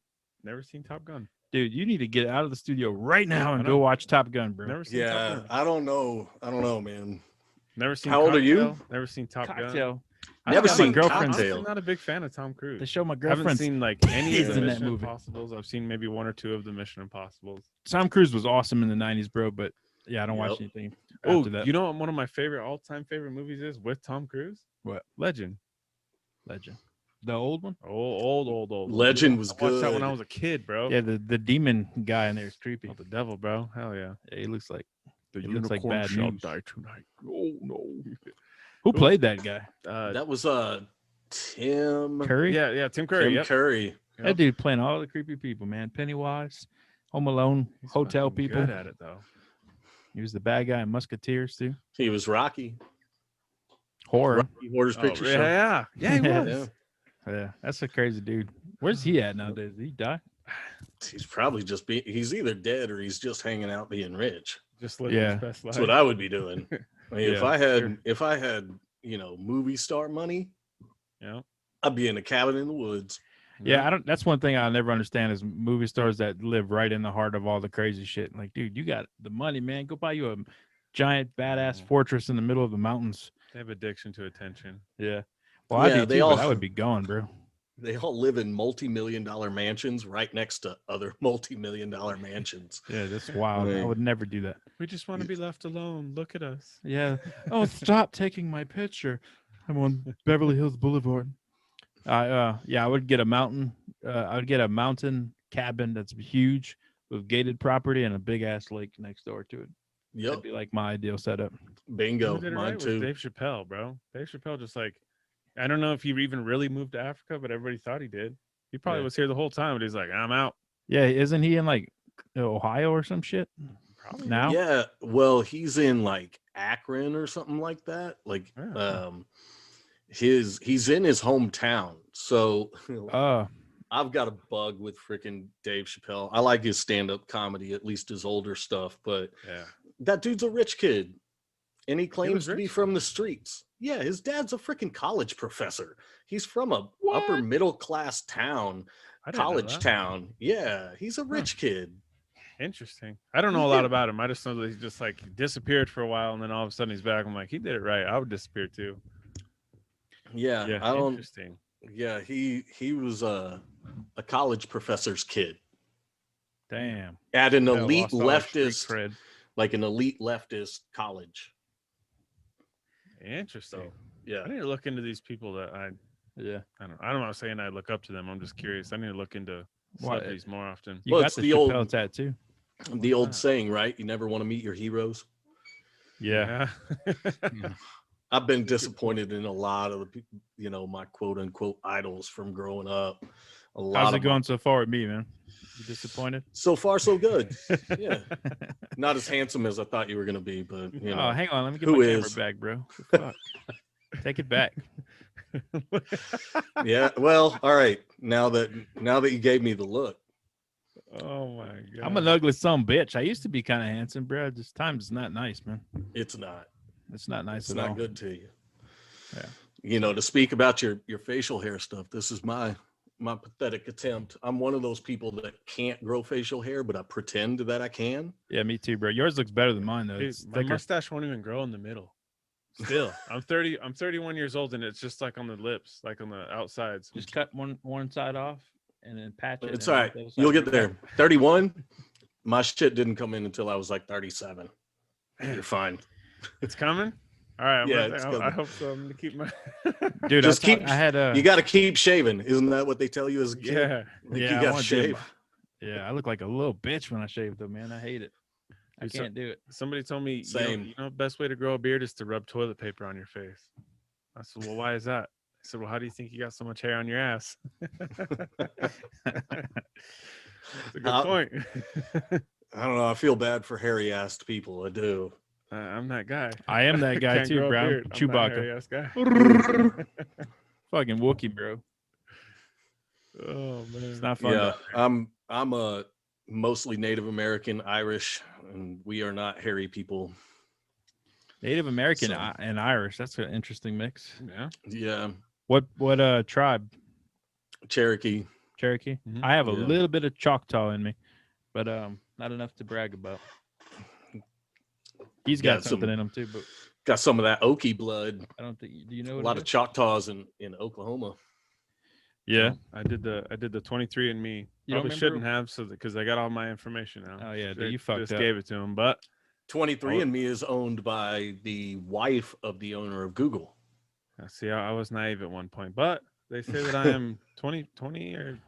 Never seen Top Gun. Dude, you need to get out of the studio right now I and know. go watch Top Gun, bro. Never seen Top Yeah, Gun. I don't know. Man. Never seen. How old are you? Cocktail, Never seen Top Gun. Cocktail. Never got seen my girlfriend's. Cocktail. I'm not a big fan of Tom Cruise. They show my I haven't girlfriend's. seen like any of He's the in that Mission movie. Impossibles. I've seen maybe 1 or 2 of the Mission Impossibles. Tom Cruise was awesome in the 90s, bro, but yeah, I don't watch Yep. anything Oh, after that. you know what one of my all-time favorite movies is with Tom Cruise? What? Legend. Legend. The old one? Old. Legend was I watched that when good. I was a kid, bro. Yeah, the demon guy in there is creepy. Oh, the devil, bro. Hell yeah. Yeah, he looks like The It looks like bad news. die tonight. Oh no. who played that guy? That was Tim Curry. Yeah, Tim Curry. Tim Yep. Curry. That dude playing all the creepy people, man. Pennywise, Home Alone, He's Hotel fucking People. Good at it though. He was the bad guy in Musketeers too. He was Rocky. Horror. Rocky Horror's Picture Show. yeah, he Yeah. was. Yeah, that's a crazy dude. Where's he at nowadays? Did he die? He's probably he's either dead or he's just hanging out being rich. Just living Yeah. his best life. That's what I would be doing. I mean, Yeah, sure. if I had, movie star money, Yeah. I'd be in a cabin in the woods. Yeah, I don't. That's one thing I'll never understand is movie stars that live right in the heart of all the crazy shit. Like, dude, you got the money, man. Go buy you a giant badass Mhm. fortress in the middle of the mountains. They have addiction to attention. Yeah. Well, I Yeah, do they too, but all- I would be gone, bro. They all live in multi-million-dollar mansions right next to other multi-million-dollar mansions. Yeah, that's wild. I Right. would never do that. We just want to be left alone. Look at us. Yeah. Oh, stop taking my picture. I'm on Beverly Hills Boulevard. I would get a mountain. I would get a mountain cabin that's huge with gated property and a big ass lake next door to it. Yep, That'd be like my ideal setup. bingo, Who did it mine right was too. Dave Chappelle, bro. Dave Chappelle just like, I don't know if he even really moved to Africa, but everybody thought he did. He probably Yeah. was here the whole time, but he's like, I'm out. Yeah, isn't he in like Ohio or some shit Probably. now? Yeah, well, he's in like Akron or something like that. Like, Yeah. he's in his hometown. So Uh, I've got a bug with freaking Dave Chappelle. I like his stand-up comedy, at least his older stuff, but Yeah. that dude's a rich kid and he claims to be rich? from the streets. Yeah, his dad's a freaking college professor. He's from a upper What? middle class town, I didn't know college that. town. Yeah, he's a rich kid. Interesting. I don't know a lot Yeah. about him. I just know that he just like disappeared for a while and then all of a sudden he's back. I'm like, he did it right. I would disappear too. Yeah, Yeah. I don't. Interesting. Yeah, he was a college professor's kid damn. at an Yeah, elite lost all his street leftist, cred. like an elite leftist college. Interesting. So yeah, I need to look into these people that Yeah. I'm not saying I look up to them. I'm just curious. I need to look into Why- celebrities more often. You Well, got it's the the Chappelle old- tattoo. the old Wow. saying, right? You never want to meet your heroes. Yeah. Yeah. I've been disappointed in a lot of the people, my quote unquote idols from growing up. A lot How's of it them- going so far with me, man? You disappointed? So far, so good. Yeah, not as handsome as I thought you were going to be, but Oh, hang on. Let me get who my is? camera back, bro. Fuck. Take it back. yeah. Well, all right. Now that you gave me the look, Oh my god. I'm an ugly son bitch. I used to be kind of handsome, bro. This time's not nice, man. it's not. It's not nice It's at not all. good to you. Yeah. To speak about your facial hair stuff, this is my pathetic attempt. I'm one of those people that can't grow facial hair, but I pretend that I can. Yeah, me too, bro. Yours looks better than mine though. Dude, It's my thicker. mustache won't even grow in the middle. Still, I'm 31 years old, and it's just like on the lips, like on the outsides. Just cut one side off and then patch it. It's and all let right. the other side You'll get grow there. back. 31. My shit didn't come in until I was like 37. You're fine. It's coming. All right. Yeah, it's I coming. hope so. I'm gonna keep my. Dude, Just I had a You got to keep shaving. Isn't that what they tell you as a kid? Yeah. Like, yeah, you I got to wanna do shave. yeah, I look like a little bitch when I shave though, man. I hate it. I Dude, so- can't do it. Somebody told me, Same. You know, the best way to grow a beard is to rub toilet paper on your face. I said, well, why is that? I said, well, how do you think you got so much hair on your ass? That's a good Uh, point. I don't know. I feel bad for hairy-assed people. I do. I'm that guy. I am that guy Can't too, grow a bro. beard. I'm that Chewbacca. hairy-ass guy. Fucking Wookiee, bro. Oh man. It's not fun. Yeah, though. I'm a mostly Native American, Irish, and we are not hairy people. Native American So- and Irish. That's an interesting mix. Yeah. Yeah. What tribe? Cherokee. Cherokee. Mhm. I have a Yeah. little bit of Choctaw in me, but not enough to brag about. He's got something in him too, but Got some of that Okie blood. I don't think. Do you know A what lot it of is? Choctaws in Oklahoma. Yeah. No, I did the 23andMe. You don't Probably remember- shouldn't have, so because I got all my information now. Oh, yeah, dude, Straight you fucked just up. gave it to him, but 23andMe is owned by the wife of the owner of Google. see, I was naive at one point, but they say that I am 20 or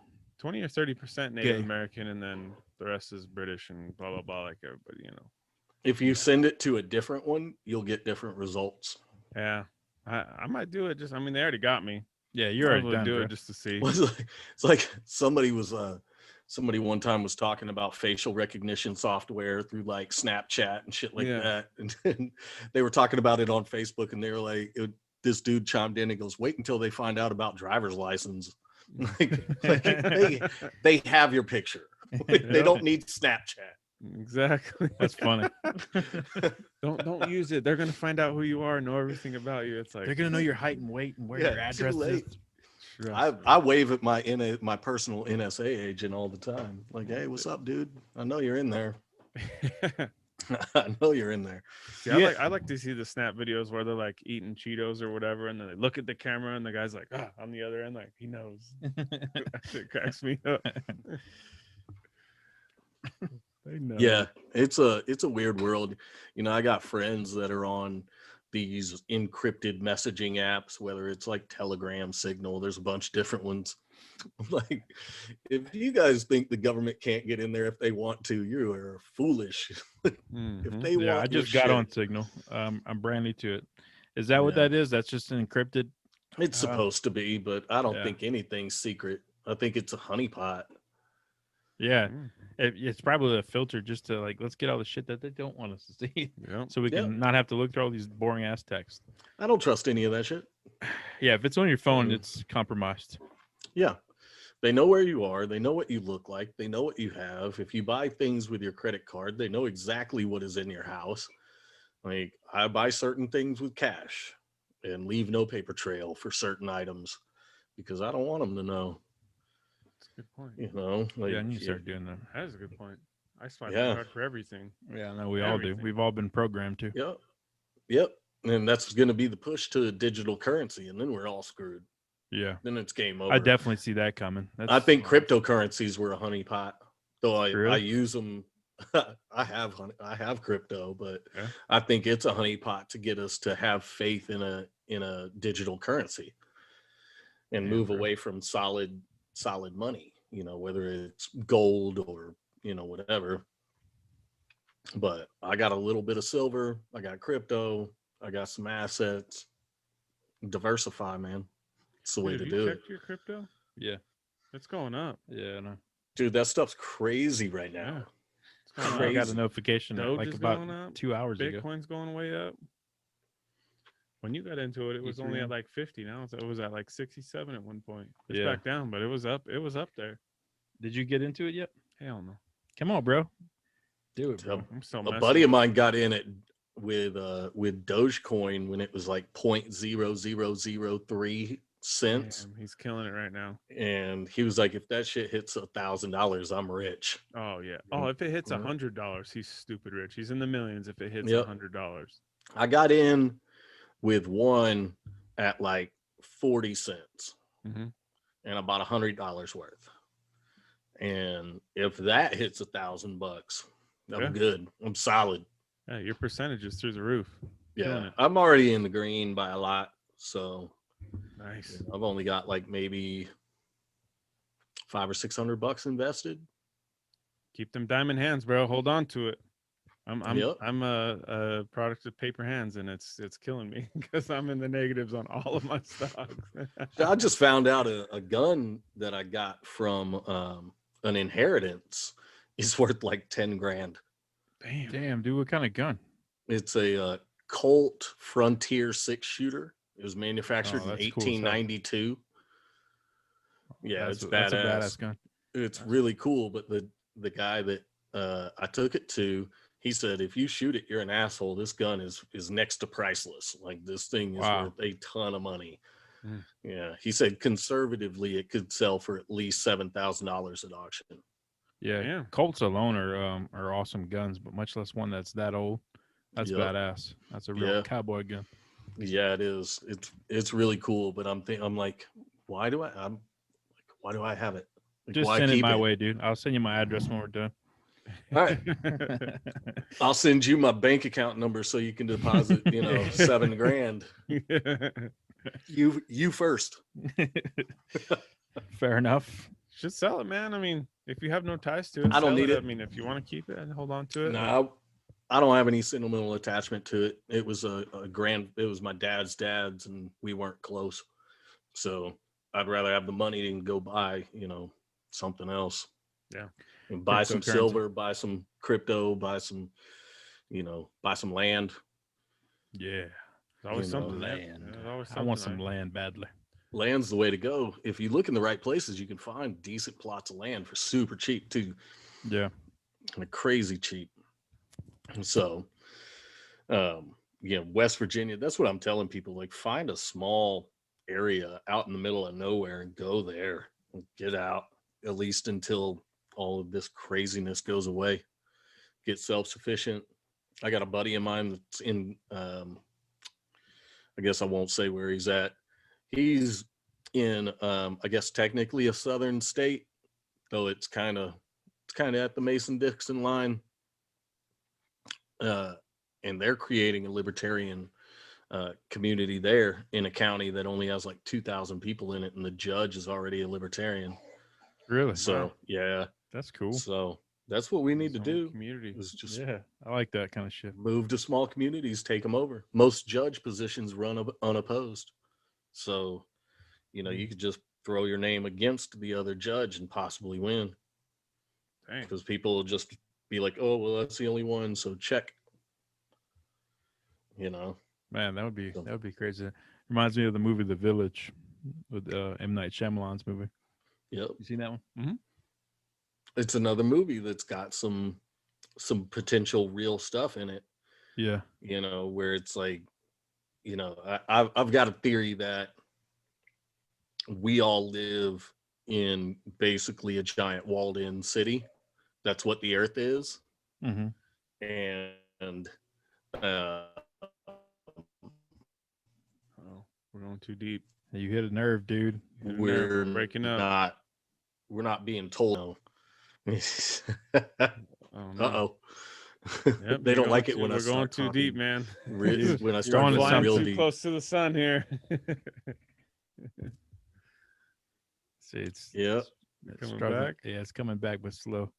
30% Native Gay. American, and then the rest is British and blah blah blah, like everybody, you know. If you send it to a different one, you'll get different results. Yeah, I might do it. Just, I mean, they already got me. Yeah, you're already Probably done, do bro. it just to see. It's like somebody one time was talking about facial recognition software through like Snapchat and shit like Yeah. that, and they were talking about it on Facebook, and they were like, this dude chimed in and goes, "Wait until they find out about driver's license." They have your picture. They don't need Snapchat. Exactly. That's funny. Don't use it. They're gonna find out who you are, know everything about you. It's like They're gonna know your height and weight and where Yeah, your too address is. late. trust I wave at my personal NSA agent all the time. Like, hey, what's up, dude? I know you're in there. me. I know you're in there. See, Yeah. I like to see the snap videos where they're like eating Cheetos or whatever, and then they look at the camera, and the guy's like, on the other end, like he knows. That shit cracks me up. They know. Yeah, it's a weird world. You know, I got friends that are on these encrypted messaging apps, whether it's like Telegram, Signal, there's a bunch of different ones. Like, if you guys think the government can't get in there if they want to, you are foolish. If Mhm. they Yeah, I want your just got shit, on Signal. I'm brand new to it. Is that what Yeah. that is? That's just an encrypted. it's supposed to be, but I don't Yeah. think anything's secret. I think it's a honeypot. Yeah, Mm. it's probably a filter just to like let's get all the shit that they don't want us to see, Yep. so we Yeah. can not have to look through all these boring ass texts. I don't trust any of that shit. Yeah, if it's on your phone, Mhm. it's compromised. Yeah. They know where you are. They know what you look like. They know what you have. If you buy things with your credit card, they know exactly what is in your house. Like, I buy certain things with cash and leave no paper trail for certain items because I don't want them to know, That's a good point. you know? Like, Yeah, I need to if- start doing that. That is a good point. I swipe Yeah. card for everything. Yeah, I know we all do. Everything. We've all been programmed to. Yep. Yep. And that's going to be the push to digital currency. And then we're all screwed. Yeah, Then it's game over. I definitely see that coming. I think cryptocurrencies were a honeypot, though I Really? use them. I have crypto, but Yeah. I think it's a honeypot to get us to have faith in a digital currency and Yeah, move bro. away from solid money, you know, whether it's gold or, you know, whatever. But I got a little bit of silver, I got crypto, I got some assets. Diversify, man. It's the way Dude, to have do you it. checked your crypto? Yeah, It's going up. yeah, I know. Dude, that stuff's crazy right Yeah. now. It's going I Crazy. got a notification Doge like is about going up. 2 hours ago. Bitcoin's going way up. When you got into it, it was only at Ethereum. like 50. Now it was at like 67 at one point. It's Yeah. back down, but it was up. It was up there. Did you get into it yet? Hell no. Come on, bro. Do it, bro. Yep. I'm so A messy. buddy of mine got in it with Dogecoin when it was like 0.0003 cents, Damn, he's killing it right now. and he was like, "If that shit hits $1,000, I'm rich." Oh yeah. Oh, if it hits Yeah. $100, he's stupid rich. He's in the millions if it hits Yep. $100. I got in with one at like 40 cents, Mhm. and I bought $100 worth. And if that hits $1,000, I'm Yeah. good. I'm solid. Yeah, your percentage is through the roof. Killing Yeah, it. I'm already in the green by a lot, so Nice. I've only got like maybe $500 or $600 invested. Keep them diamond hands, bro. Hold on to it. I'm Yep. I'm a product of paper hands, and it's killing me because I'm in the negatives on all of my stocks. I just found out a gun that I got from an inheritance is worth like 10 grand. Damn. Damn, dude, what kind of gun? It's a Colt Frontier 6-shooter. It was manufactured Oh, in that's cool as hell. 1892. Yeah, that's it's that's a badass. badass gun. It's really cool, but the guy that I took it to, he said, if you shoot it, you're an asshole. This gun is next to priceless. Like, this thing is Wow. worth a ton of money. Mm. Yeah, he said conservatively it could sell for at least $7,000 at auction. Yeah, Damn. Colts alone are awesome guns, but much less one that's that old. That's Yep. badass. That's a real Yeah. cowboy gun. Yeah, it is. It's really cool, but I'm like, why do I have it? Like, Just why send it keep my it? way, dude. I'll send you my address when we're done. All right. I'll send you my bank account number so you can deposit, $7,000. You first. Fair enough. Should sell it, man. I mean, if you have no ties to it, I don't sell need it. I mean, if you want to keep it and hold on to it. No, I don't have any sentimental attachment to it. It was it was my dad's, and we weren't close. So I'd rather have the money than go buy, something else. Yeah. And buy some Cryptocurrency. silver, buy some crypto, buy some land. Yeah. There's always something, man. land. There's always I want something, some right? land badly. Land's the way to go. If you look in the right places, you can find decent plots of land for super cheap too. Yeah. Like crazy cheap. So West Virginia, that's what I'm telling people. Like, find a small area out in the middle of nowhere and go there and get out, at least until all of this craziness goes away. Get self-sufficient. I got a buddy of mine that's in I guess I won't say where he's at. He's in I guess technically a southern state, though it's kind of at the Mason-Dixon line. And they're creating a libertarian community there in a county that only has like 2,000 people in it, and the judge is already a libertarian. Really? So Wow. yeah, That's cool. so that's what we need to Its own do. Community. Is just Yeah. I like that kind of shit. move to small communities, take them over. Most judge positions run unopposed, so you could just throw your name against the other judge and possibly win, Dang. because people will just be like, oh well, that's the only one, so check. Man, that would be crazy. Reminds me of the movie The Village with M. Night Shyamalan's movie. Yep. You seen that one? It's another movie that's got some potential real stuff in it, Yeah. where it's like, I've got a theory that we all live in basically a giant walled in city. That's what the earth is. Mm-hmm. And Oh, we're going too deep. You hit a nerve, dude. Hit a nerve. we're breaking up. not being told. Oh, no. Uh-oh. Yep, They you're don't going like it too- when I we're going start too talking deep, man. when I You're start on to getting Flying real too deep. close to the sun here. See, it's Coming struggling. back? Yeah, it's coming back, but slow.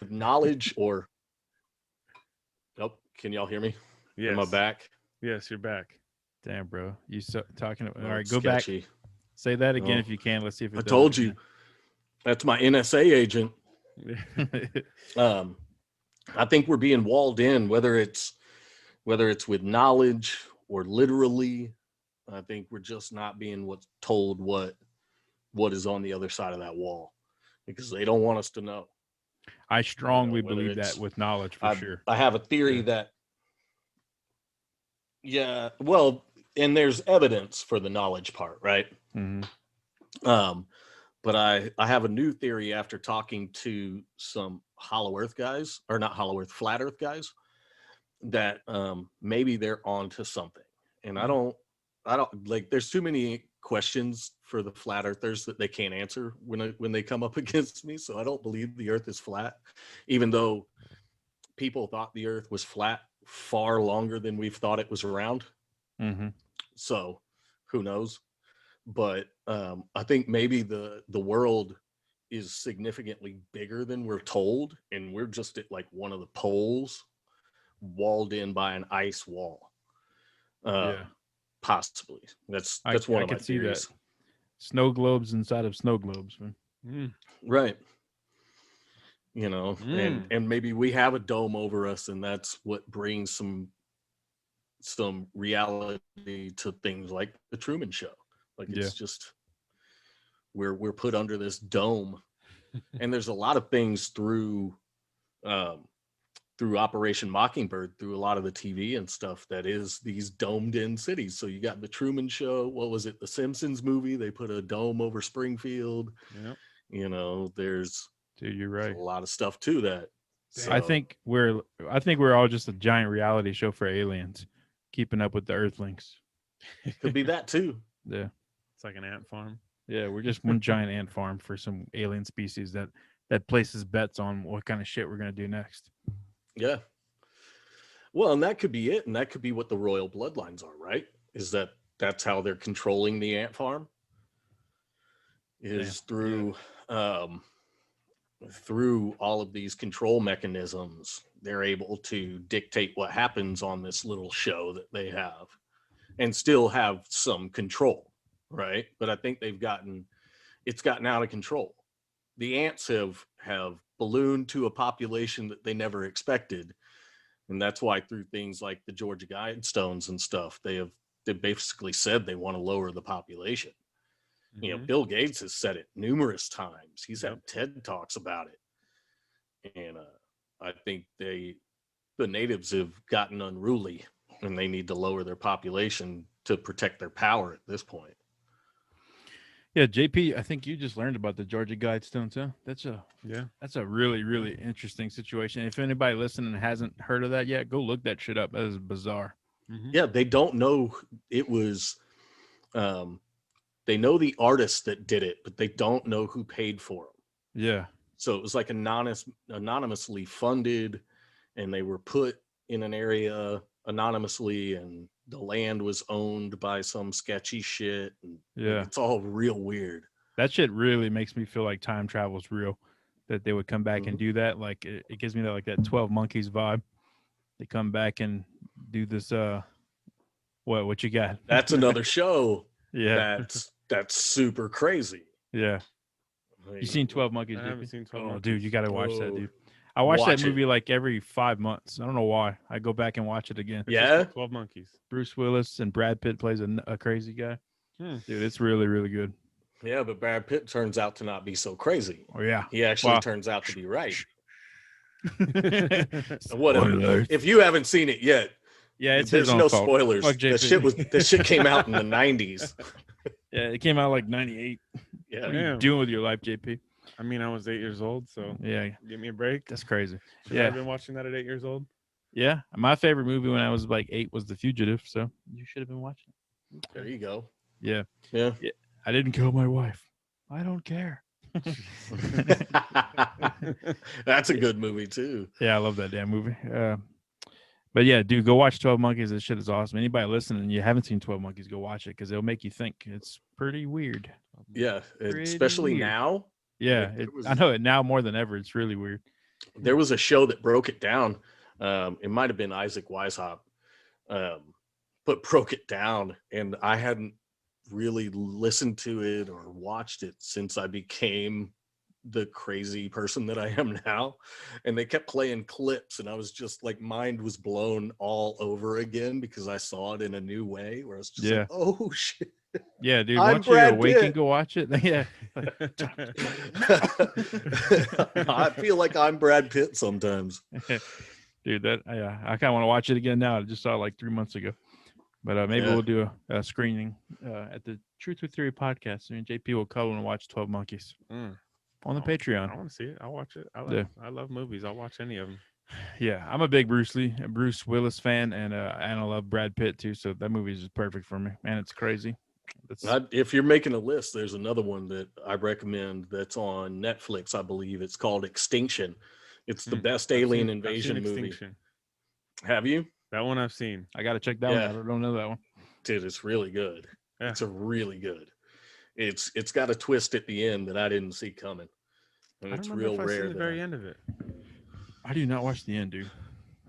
Knowledge or nope. Can y'all hear me? Yes. Am I back? Yes, you're back. Damn, bro. You talking about? Oh, All right, it's go back. sketchy. Say that again Oh. if you can. Let's see if it I does told it you. That's my NSA agent. again. I think we're being walled in, whether it's with knowledge or literally. I think we're just not being told what is on the other side of that wall, because they don't want us to know. I strongly whether believe it's- that with knowledge for sure. I have a theory Yeah. that, well, and there's evidence for the knowledge part, right? Mhm. But I have a new theory after talking to some Hollow Earth guys, or not Hollow Earth, Flat Earth guys, that maybe they're onto something. And I don't like, there's too many questions for the Flat Earthers that they can't answer when they come up against me. So I don't believe the Earth is flat, even though people thought the Earth was flat far longer than we've thought it was round. Mhm. So who knows? But I think maybe the world is significantly bigger than we're told, and we're just at like one of the poles, walled in by an ice wall. Yeah. Possibly. That's I one of my could see that. theories. Snow globes inside of snow globes, man. Mm. Right. And maybe we have a dome over us, and that's what brings some reality to things like the Truman Show. Like, it's just we're put under this dome. And there's a lot of things through through Operation Mockingbird, through a lot of the TV and stuff, that is these domed in cities. So you got the Truman Show. What was it? The Simpsons movie. They put a dome over Springfield. Yep. You know, there's Dude, you're a right. lot of stuff to that. I So, think we're all just a giant reality show for aliens, keeping up with the Earthlings. could be that too. Yeah, It's like an ant farm. yeah, we're just one giant ant farm for some alien species that places bets on what kind of shit we're gonna do next. Yeah. Well, and that could be it, and that could be what the royal bloodlines are, right? Is that's how they're controlling the ant farm? Is through all of these control mechanisms, they're able to dictate what happens on this little show that they have and still have some control, right? But I think it's gotten out of control. The ants have ballooned to a population that they never expected. And that's why through things like the Georgia Guidestones and stuff, they basically said they want to lower the population. You know, Mhm. Bill Gates has said it numerous times. He's Yep. had TED Talks about it. And I think the natives have gotten unruly and they need to lower their population to protect their power at this point. Yeah, JP, I think you just learned about the Georgia Guidestones, huh? Yeah. That's a really, really interesting situation. If anybody listening hasn't heard of that yet, go look that shit up. That is bizarre. Mhm. Yeah, they don't know it was they know the artist that did it, but they don't know who paid for them. Yeah. So it was like anonymously funded, and they were put in an area anonymously, and the land was owned by some sketchy shit. And Yeah. it's all real weird. That shit really makes me feel like time travel is real. That they would come back and do that. Like it gives me that 12 Monkeys vibe. They come back and do this. What you got? That's another show Yeah. that's super crazy. Yeah. Like, You seen 12 Monkeys? I haven't JP? seen 12 Oh, Monkeys. dude, you got to watch that, Oh, dude. I watch that watch it. movie like every 5 months. I don't know why. I go back and watch it again. It's just Yeah? called 12 Monkeys. Bruce Willis and Brad Pitt plays a crazy guy. Hmm. Dude, it's really, really good. Yeah, but Brad Pitt turns out to not be so crazy. Oh, yeah. He actually Wow. turns out to be right. Spoilers. Whatever. If you haven't seen it yet, Yeah, it's there's his own no fault. spoilers. Fuck JP. That shit came out in the 90s. Yeah, it came out like 98. Yeah. What are you Damn. doing with your life, JP? I mean, I was 8 years old, so Yeah, give me a break. that's crazy. Should I have Yeah, been watching that at 8 years old? yeah. My favorite movie when I was like 8 was The Fugitive, so you should have been watching it. There you go. Yeah, Yeah. I didn't kill my wife. I don't care. That's a good movie too. Yeah, I love that damn movie. But yeah, dude, go watch 12 Monkeys. This shit is awesome. Anybody listening and you haven't seen 12 Monkeys, go watch it because it'll make you think. It's pretty weird. Yeah, Pretty especially weird. now. Yeah, It was- I know it now more than ever. It's really weird. There was a show that broke it down. It might have been Isaac Weishaupt, but broke it down, and I hadn't really listened to it or watched it since I became the crazy person that I am now. And they kept playing clips, and I was just like, mind was blown all over again because I saw it in a new way. Where I was just Yeah. like, oh shit. Yeah, dude. I'm Once you're Brad awake and Pitt. go watch it. Yeah. I feel like I'm Brad Pitt sometimes. Dude, that I kind of want to watch it again now. I just saw it like 3 months ago. But maybe Yeah. we'll do a screening at the Truth with Theory podcast. And JP will cuddle and watch 12 Monkeys Mm. on the I Patreon. want to see it. I'll watch it. Yeah. I love movies. I'll watch any of them. Yeah, I'm a big Bruce Willis fan, and I love Brad Pitt too. So that movie is just perfect for me. Man, it's crazy. If you're making a list, there's another one that I recommend that's on Netflix. I believe it's called Extinction. It's the best alien invasion movie. Extinction. Have you? That one I've seen. I got to check that Yeah. one out. I don't know that one. Dude, it's really good. Yeah. It's a really good. It's got a twist at the end that I didn't see coming, and I it's don't remember real if I've seen rare. the that very I- end of it. I do not watch the end, dude. I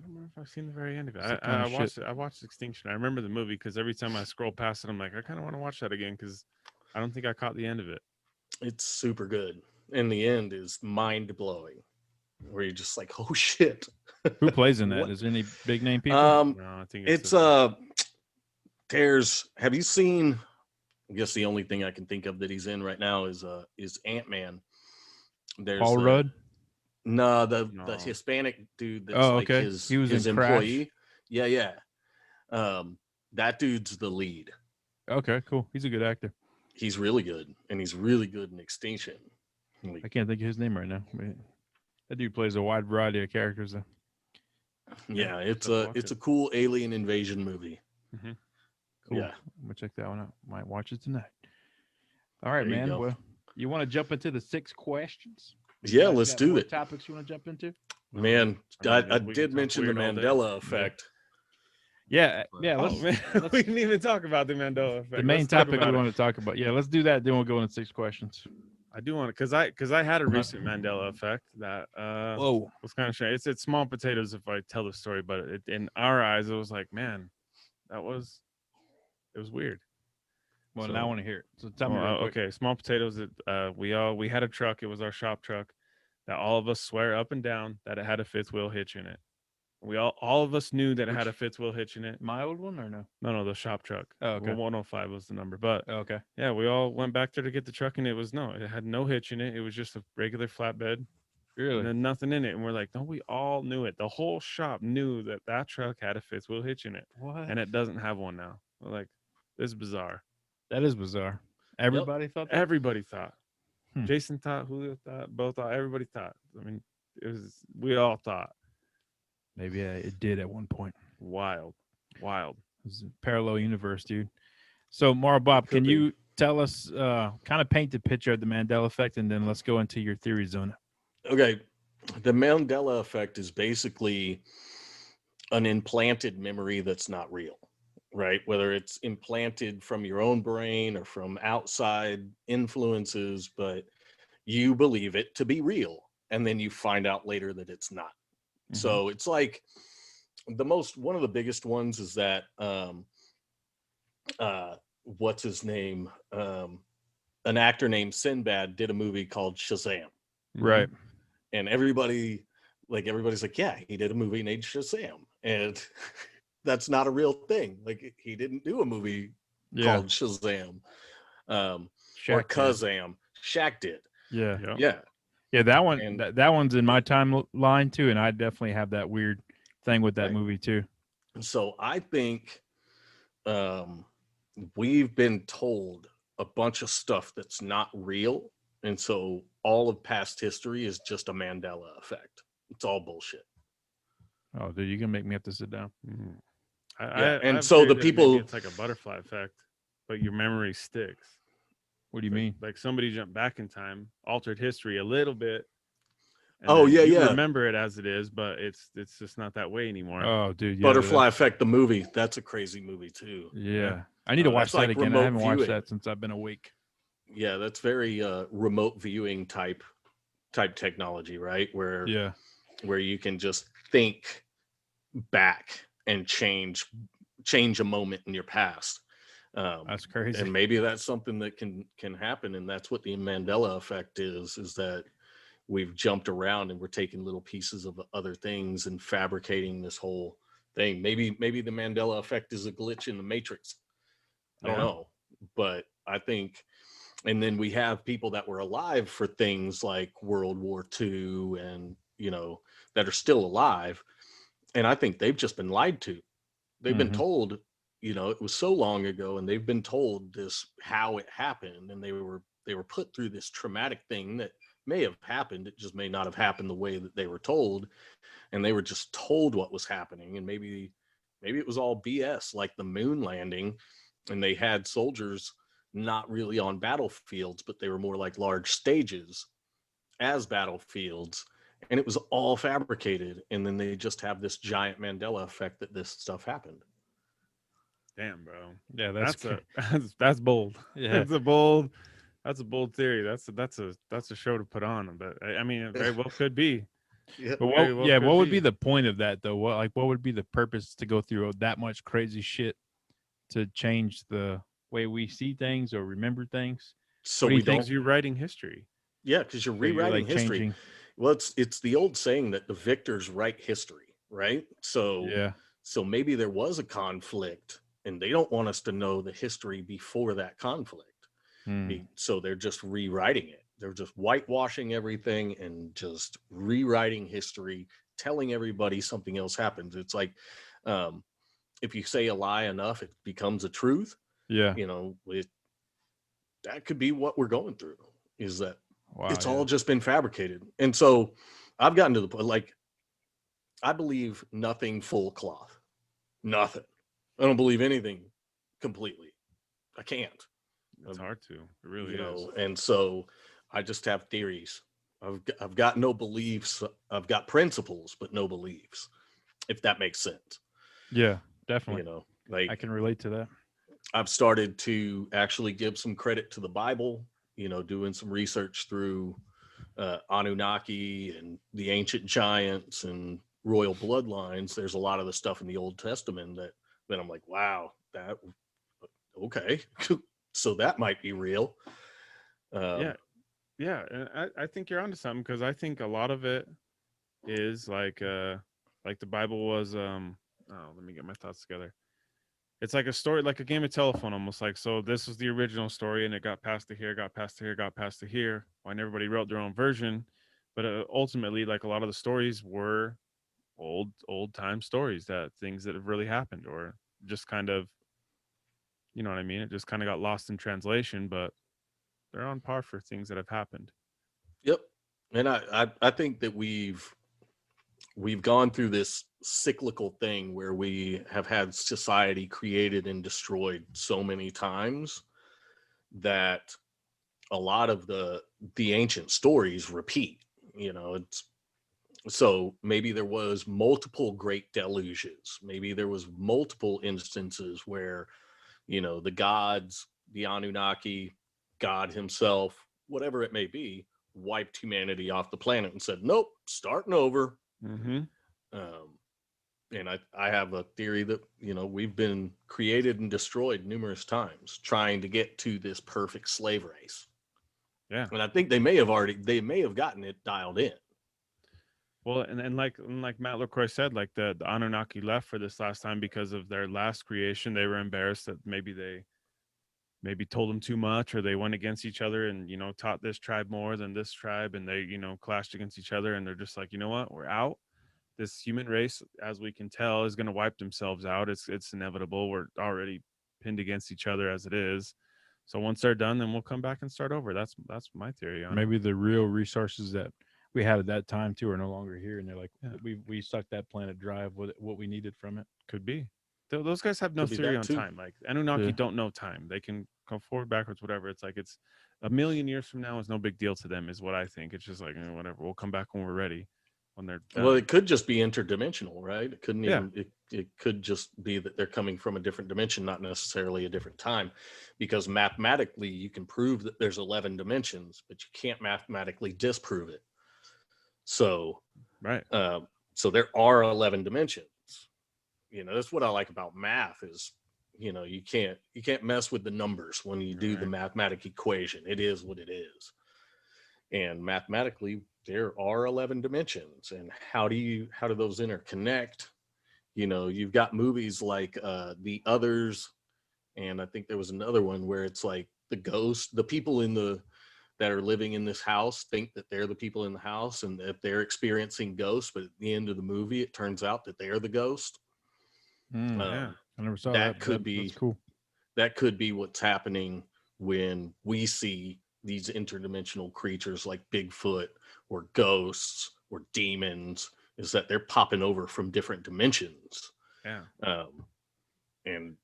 don't remember if I've seen the very end of it. It's that I kind of watched it. I watched Extinction. I remember the movie because every time I scroll past it, I'm like, I kind of want to watch that again because I don't think I caught the end of it. It's super good, and the end is mind blowing, where you're just like, oh shit. Who plays in that? What? Is there any big name people? No, I think It's have you seen, I guess the only thing I can think of that he's in right now is Ant-Man. There's Paul Rudd? No, the No. Hispanic dude that's Oh, like okay. his He was his in Crash. employee. Yeah. That dude's the lead. Okay, cool. He's a good actor. He's really good, and he's really good in Extinction. Like, I can't think of his name right now. But that dude plays a wide variety of characters. Though. yeah, I'll it's have to watch a it. cool alien invasion movie. Mhm. Cool. Yeah. I'm gonna check that one out. Might watch it tonight. All right, There you man. go. Well, you want to jump into the 6 questions? Yeah, Guys let's got do more it. Topics you want to jump into? Man, I mean, I we can did talk mention the weird all day. Mandela effect. Yeah, But- yeah. Oh Let's man, let's- we didn't even talk about the Mandela effect. the main Let's talk topic we about it. want to talk about. Yeah, let's do that. Then we'll go into 6 questions. I do want to, because I had a recent Mandela effect that Whoa. was kind of strange. It's small potatoes if I tell the story, but in our eyes, it was like, man, it was weird. Well, So- now I want to hear it. So tell me Well, real quick. okay, small potatoes. We had a truck. It was our shop truck that all of us swear up and down that it had a fifth wheel hitch in it. We all of us knew that it had a fifth wheel hitch in it. My old one or no? No, the shop truck. Oh, okay. 105 was the number, but Oh, okay. yeah, we all went back there to get the truck, and it had no hitch in it. It was just a regular flatbed, Really? and then nothing in it. And we're like, no, we all knew it. The whole shop knew that truck had a fifth wheel hitch in it, What? and it doesn't have one now. We're like, this is bizarre. That is bizarre. Everybody thought that. Everybody thought. Hmm. Jason thought. Julio thought. Both thought. Everybody thought. I mean, we all thought. Maybe it did at one point. Wild. It was a parallel universe, dude. So, Mara Bob, Could can be. you tell us, kind of paint the picture of the Mandela effect, and then let's go into your theories on it. Okay, the Mandela effect is basically an implanted memory that's not real, right? Whether it's implanted from your own brain or from outside influences, but you believe it to be real, and then you find out later that it's not. So it's like one of the biggest ones is that what's his name? An actor named Sinbad did a movie called Shazam. Right. And everybody's like, yeah, he did a movie named Shazam. And that's not a real thing. Like, he didn't do a movie Yeah. called Shazam. Or Shaq did. Kazam. Shaq did. Yeah. Yeah. Yeah. Yeah. That one. And- That one's in my timeline too, and I definitely have that weird thing with that Right. movie too. So I think we've been told a bunch of stuff that's not real. And so all of past history is just a Mandela effect. It's all bullshit. Oh, dude, you can make me have to sit down. Mhm. and I've so the heard that maybe people- it's like a butterfly effect, but your memory sticks. What do you Like- mean? Like somebody jumped back in time, altered history a little bit. and Oh, then yeah, you yeah. Remember it as it is, but it's just not that way anymore. Oh, dude. Yeah, Butterfly Effect, the movie. That's a crazy movie too. Yeah. I need to Oh, watch that's that like again. I remote haven't watched viewing. that since I've been awake. Yeah, that's very remote viewing type technology, right? Where Yeah. you can just think back and change a moment in your past. That's crazy. And maybe that's something that can happen, and that's what the Mandela effect is that we've jumped around and we're taking little pieces of other things and fabricating this whole thing. Maybe the Mandela effect is a glitch in the matrix. I don't Yeah. know, but I think, and then we have people that were alive for things like World War II and that are still alive, and I think they've just been lied to. They've been Mhm. told it was so long ago, and they've been told this how it happened, and they were put through this traumatic thing that may have happened. It just may not have happened the way that they were told, and they were just told what was happening. And maybe it was all BS, like the moon landing, and they had soldiers not really on battlefields, but they were more like large stages as battlefields, and it was all fabricated. And then they just have this giant Mandela effect that this stuff happened. Damn, bro. Yeah, That's that's bold. Yeah. That's a bold theory. That's a show to put on. But I mean, it very well could be. But Very well could what would be. be the point of that though? What would be the purpose to go through that much crazy shit to change the way we see things or remember things? So What do you we think? don't. Because you're writing history. Yeah, because you're So you're, rewriting like, history. changing- Well, it's the old saying that the victors write history, right? So Yeah. so maybe there was a conflict, and they don't want us to know the history before that conflict. Hmm. So they're just rewriting it. They're just whitewashing everything and just rewriting history, telling everybody something else happens. It's like, if you say a lie enough, it becomes a truth. Yeah. That could be what we're going through, is that Wow. it's yeah. all just been fabricated. And so I've gotten to the point, like, I believe nothing full cloth, nothing. I don't believe anything completely. I can't. It's hard to. It really is. And so I just have theories. I've got no beliefs. I've got principles, but no beliefs, if that makes sense. Yeah, definitely. Like, I can relate to that. I've started to actually give some credit to the Bible, doing some research through Anunnaki and the ancient giants and royal bloodlines. There's a lot of the stuff in the Old Testament that I'm like, wow, that okay. So that might be real. Yeah. And I think you're onto something, because I think a lot of it is like the Bible was let me get my thoughts together. It's like a story, like a game of telephone, almost like, so this was the original story and it got passed to here, got passed to here, got passed to here, when everybody wrote their own version. But ultimately, like, a lot of the stories were old time stories, that things that have really happened, or just kind of, you know what I mean? It just kind of got lost in translation, but they're on par for things that have happened. Yep. And I think that we've gone through this cyclical thing where we have had society created and destroyed so many times that a lot of the ancient stories repeat. It's so maybe there was multiple great deluges, maybe there was multiple instances where the gods, the Anunnaki, God himself, whatever it may be, wiped humanity off the planet and said, nope, starting over. Mm-hmm. And I have a theory that, we've been created and destroyed numerous times trying to get to this perfect slave race. Yeah. And I think they may have gotten it dialed in. Well, and like Matt LaCroix said, like the Anunnaki left for this last time because of their last creation. They were embarrassed that maybe they told them too much, or they went against each other and, taught this tribe more than this tribe, and they, clashed against each other, and they're just like, you know what, we're out. This human race, as we can tell, is going to wipe themselves out. It's inevitable. We're already pinned against each other as it is. So once they're done, then we'll come back and start over. That's my theory on it. Maybe the real resources that we had at that time too are no longer here, and they're like, Yeah. we sucked that planet dry of what we needed from it. Could be. Those guys have no Could be theory that on too. time. Like, Anunnaki Yeah. don't know time. They can go forward, backwards, whatever. It's like, it's a million years from now is no big deal to them, is what I think. It's just like, whatever. We'll come back when we're ready, when they're done. Well, it could just be interdimensional, right? It couldn't Yeah. even, it could just be that they're coming from a different dimension, not necessarily a different time, because mathematically you can prove that there's 11 dimensions, but you can't mathematically disprove it. So, Right. So there are 11 dimensions. That's what I like about math is, you can't mess with the numbers when you do the Right. mathematic equation. It is what it is. And mathematically, there are 11 dimensions. And how do those interconnect? You've got movies like The Others, and I think there was another one where it's like the people that are living in this house think that they're the people in the house and that they're experiencing ghosts, but at the end of the movie, it turns out that they're the ghost. Yeah. I never saw that that. could be That's cool. That could be what's happening when we see these interdimensional creatures like Bigfoot or ghosts or demons, is that they're popping over from different dimensions. Yeah. And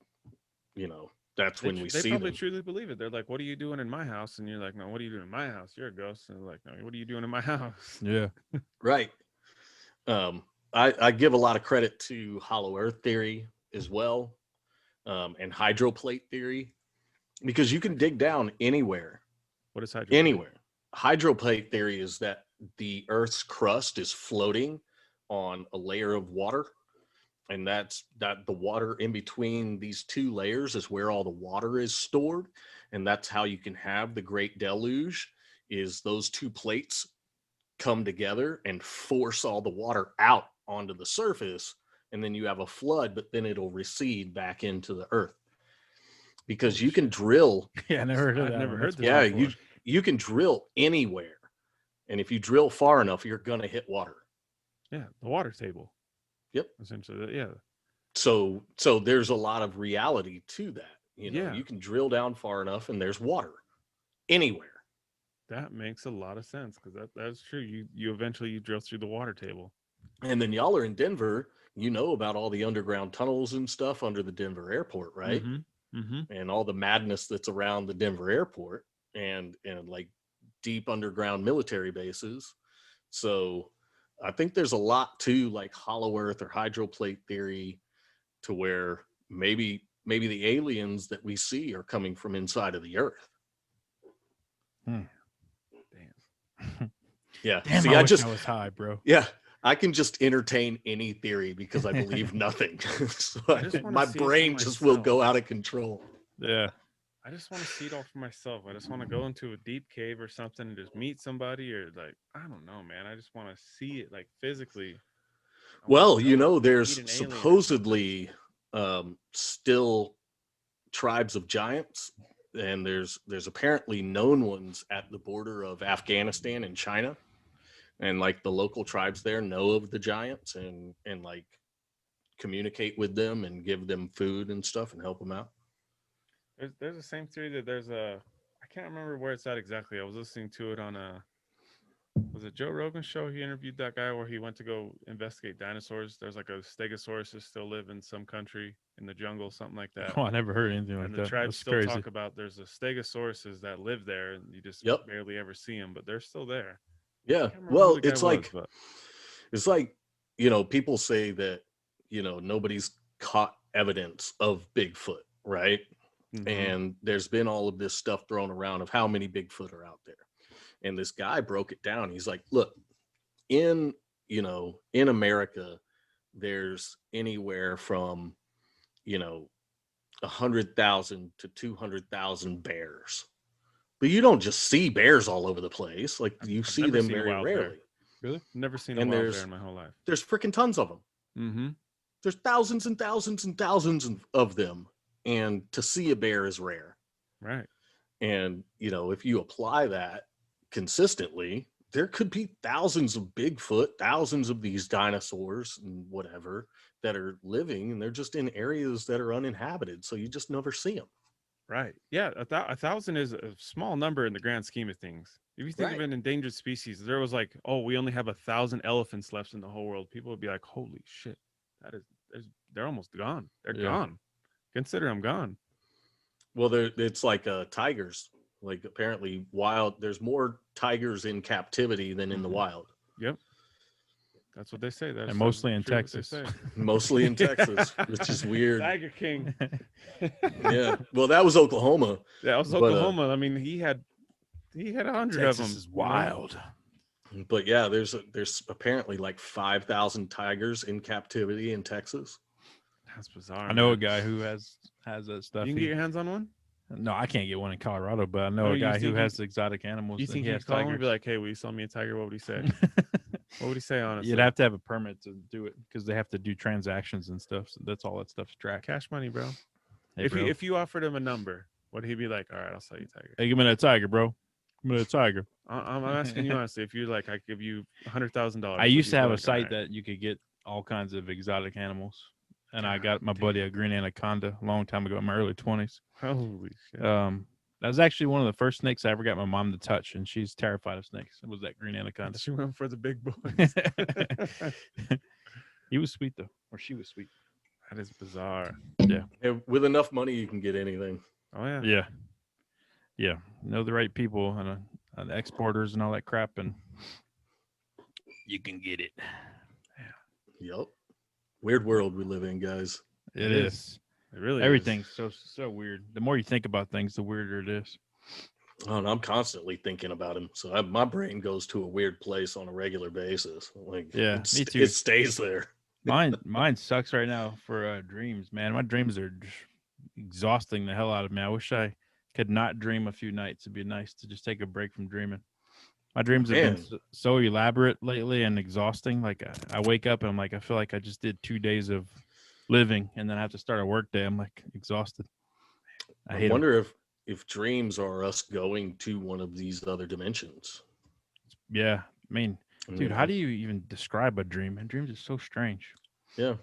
that's when we they see probably them. truly believe it. They're like, what are you doing in my house? And you're like, no, what are you doing in my house? You're a ghost. And they're like, no, what are you doing in my house? Yeah. Right. I give a lot of credit to Hollow Earth theory as well, and hydroplate theory, because you can dig down anywhere. What is hydroplate? Anywhere. Hydroplate theory is that the Earth's crust is floating on a layer of water, and that the water in between these two layers is where all the water is stored, and that's how you can have the Great Deluge, is those two plates come together and force all the water out onto the surface, and then you have a flood, but then it'll recede back into the earth, because you can drill. Yeah, I never heard of I've that. never one. heard That's this Yeah, before. you can drill anywhere, and if you drill far enough, you're gonna hit water. Yeah, the water table. Yep. Essentially, yeah. So there's a lot of reality to that. Yeah. You can drill down far enough, and there's water anywhere. That makes a lot of sense because that's true. You eventually you drill through the water table. And then y'all are in Denver. You know about all the underground tunnels and stuff under the Denver airport, right? And all the madness that's around the Denver airport and like deep underground military bases. So I think there's a lot to like hollow earth or hydroplate theory, to where maybe the aliens that we see are coming from inside of the earth. Damn. Yeah. Damn, See, I I wish I was high, bro. yeah, I can just entertain any theory because I believe nothing. So my see it for brain just will myself. go out of control. Yeah. I just want to see it all for myself. I just want to go into a deep cave or something and just meet somebody, or like, I don't know, man. I just want to see it like physically. I wanna Well, know, there's meet an alien or supposedly still tribes of giants, and there's apparently known ones at the border of Afghanistan and China, and like the local tribes there know of the giants and like communicate with them and give them food and stuff and help them out. There's the same theory that there's a, I can't remember where it's at exactly. I was listening to it on was it Joe Rogan show? He interviewed that guy where he went to go investigate dinosaurs. There's like a stegosaurus that still live in some country in the jungle, something like that. Oh, I never heard anything like And the that. tribes That's still crazy. talk about there's a stegosauruses that live there, and you just Yep. barely ever see them, but they're still there. Yeah. Can't remember Well, who the guy it's was, like but it's like people say that nobody's caught evidence of Bigfoot, right? mhm. And there's been all of this stuff thrown around of how many Bigfoot are out there. And this guy broke it down. He's like, look, in America, there's anywhere from 100,000 to 200,000 bears, but you don't just see bears all over the place. Like you I've see never them seen a very wild bear. rarely. Really? Never seen a And wild there's- bear in my whole life. There's freaking tons of them. Mm-hmm. There's thousands and thousands and thousands of them, and to see a bear is rare. Right. And if you apply that consistently, there could be thousands of Bigfoot, thousands of these dinosaurs and whatever that are living, and they're just in areas that are uninhabited, so you just never see them. Right. Yeah. A thousand is a small number in the grand scheme of things. If you think of Right. an endangered species, if there was like, oh, we only have 1,000 elephants left in the whole world, people would be like, holy shit, they're almost gone. They're Yeah. gone. Consider them gone. Well, it's like tigers. Like apparently there's more tigers in captivity than in the Mhm. wild. Yep. That's what they say. That's And mostly in true what they Texas. say. Mostly in Texas, which is weird. Tiger King. Yeah. Well, that was Oklahoma. That was But, Oklahoma. I mean, he had 100 of them. Texas is you know? wild. But yeah, there's apparently like 5,000 tigers in captivity in Texas. That's bizarre. I know a man. guy who has that stuff. You can He- get your hands on one. no, I can't get one in Colorado, but I know Oh, a you guy who think has exotic animals. You and think he he'd has call him and tigers. be like, "Hey, will you sell me a tiger?" What would he say? What would he say? Honestly, You'd have to have a permit to do it because they have to do transactions and stuff. So that's all that stuff's tracked. cash money, bro. Hey, if bro. if you offered him a number, would he be like, "All right, I'll sell you a tiger"? Hey, give me that tiger, bro. Give me that tiger. I'm asking you honestly. If you're like, I give you $100,000. I used to have a site that you could get all kinds of exotic animals, and I got my buddy a green anaconda a long time ago in my early 20s. Holy shit! That was actually one of the first snakes I ever got my mom to touch, and she's terrified of snakes. It was that green anaconda. She went for the big boys. He was sweet though, or she was sweet. That is bizarre. Yeah, with enough money, you can get anything. Oh yeah. Yeah. Know the right people and the exporters and all that crap, and you can get it. Yep. Weird world we live in, guys. It It is. It really is. Everything's so weird. The more you think about things, the weirder it is. Oh, and I'm constantly thinking about him, so my brain goes to a weird place on a regular basis. Like, Yeah, it, me too. It stays there. Mine sucks right now for dreams, man. My dreams are just exhausting the hell out of me. I wish I could not dream a few nights. It'd be nice to just take a break from dreaming. My dreams have been Man. so elaborate lately and exhausting. Like I wake up and I'm like, I feel like I just did 2 days of living, and then I have to start a work day. I'm like exhausted. I hate 'em. wonder if dreams are us going to one of these other dimensions. Yeah. I mean, you dude, how know? do you even describe a dream? And dreams are so strange. Yeah,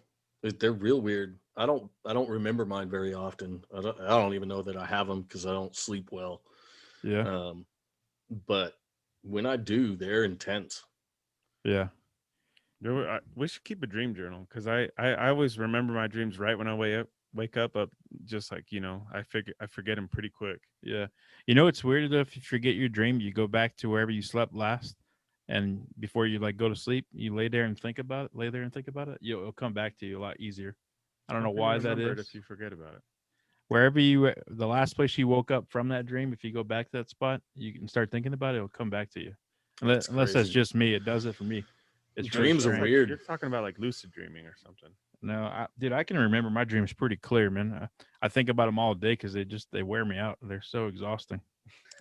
they're real weird. I don't remember mine very often. I don't even know that I have them because I don't sleep well. Yeah. Um, but when I do, they're intense. Yeah. We should keep a dream journal because I always remember my dreams right when I wake up just like I forget them pretty quick. Yeah. You know, it's weird though, if you forget your dream, you go back to wherever you slept last. And before you like go to sleep, you lay there and think about it, it'll come back to you a lot easier. I don't How know can you why that remember it is. if you forget about it? Wherever the last place you woke up from that dream, if you go back to that spot, you can start thinking about it, it'll come back to you. That's Unless that's crazy. just me. It does it for me. It's really Dreams are strange. weird. You're talking about like lucid dreaming or something. No, dude, I can remember my dreams pretty clear, man. I think about them all day because they wear me out. They're so exhausting.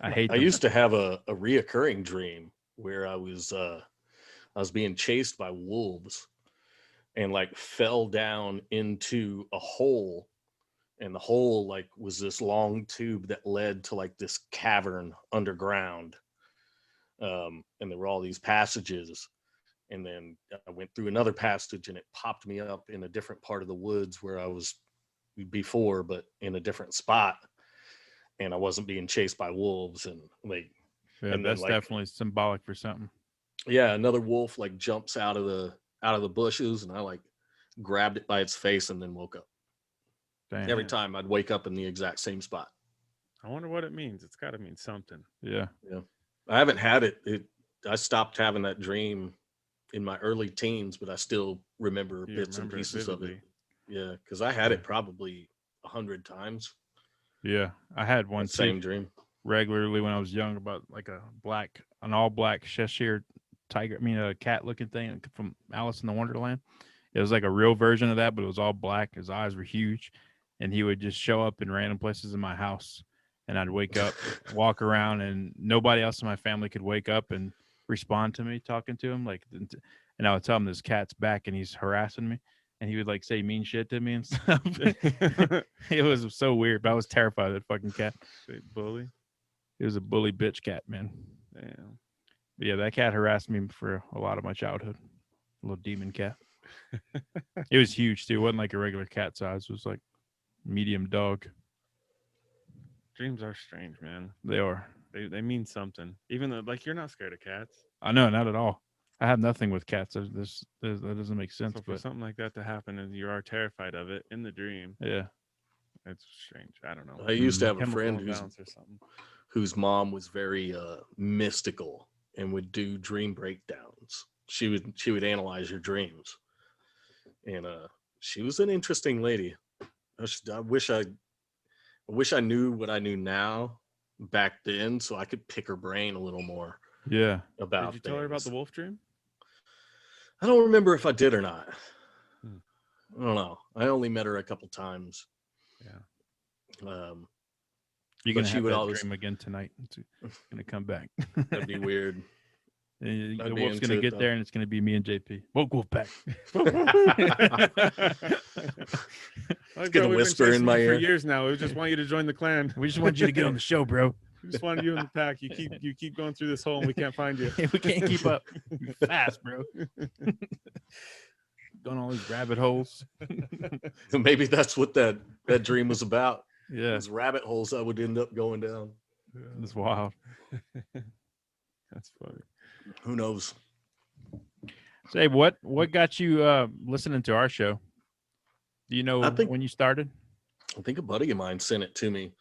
I hate I them. used to have a reoccurring dream where I was being chased by wolves and like fell down into a hole, and the hole like was this long tube that led to like this cavern underground. And there were all these passages, and then I went through another passage and it popped me up in a different part of the woods where I was before, but in a different spot, and I wasn't being chased by wolves. And like, Yeah, and then that's like, definitely symbolic for something. yeah, another wolf like jumps out of the bushes, and I like grabbed it by its face and then woke up. Damn. Every Yeah. time I'd wake up in the exact same spot. I wonder what it means. It's got to mean something. Yeah. Yeah, I haven't had it. I stopped having that dream in my early teens, but I still remember You bits and remember it pieces of it. vividly. Yeah, because I had Yeah. it probably 100 times. Yeah. I had one That too same dream. regularly when I was young about like an all black Cheshire tiger. I mean, a cat looking thing from Alice in the Wonderland. It was like a real version of that, but it was all black. His eyes were huge, and he would just show up in random places in my house. And I'd wake up, walk around, and nobody else in my family could wake up and respond to me talking to him. And I would tell him this cat's back and he's harassing me, and he would like say mean shit to me and stuff. It was so weird, but I was terrified of that fucking cat. Straight bully. It was a bully bitch cat, man. Damn. But yeah, that cat harassed me for a lot of my childhood. A little demon cat. It was huge too. It wasn't like a regular cat size. It was like medium dog. Dreams are strange, man. They are. They mean something. Even though like you're not scared of cats. I know, not at all. I have nothing with cats. That doesn't make sense. So for But something like that to happen and you are terrified of it in the dream, yeah, it's strange. I don't know. I used to have a Chemical friend imbalance or something. whose mom was very mystical and would do dream breakdowns. She would analyze your dreams, and she was an interesting lady. I wish I knew what I knew now back then, so I could pick her brain a little more yeah. about. Did you tell her about things. the wolf dream? I don't remember if I did or not. Hmm. I don't know. I only met her a couple times. Yeah. You're But gonna she have would that always- dream again tonight. It's gonna come back. That'd be weird. And I'd the be wolf's gonna into it, get though. there, and it's gonna be me and JP. Woke wolf back. gonna whisper in my for ear. years now. We just want you to join the clan. We just want you to get on the show, bro. We just wanted you in the pack. You keep going through this hole and we can't find you. We can't keep up. You're fast, bro. Going all these rabbit holes. Maybe that's what that dream was about. Yeah, Those rabbit holes I would end up going down. it's wild. That's funny. Who knows? Say, what got you listening to our show? Do you know I think- when you started? I think a buddy of mine sent it to me.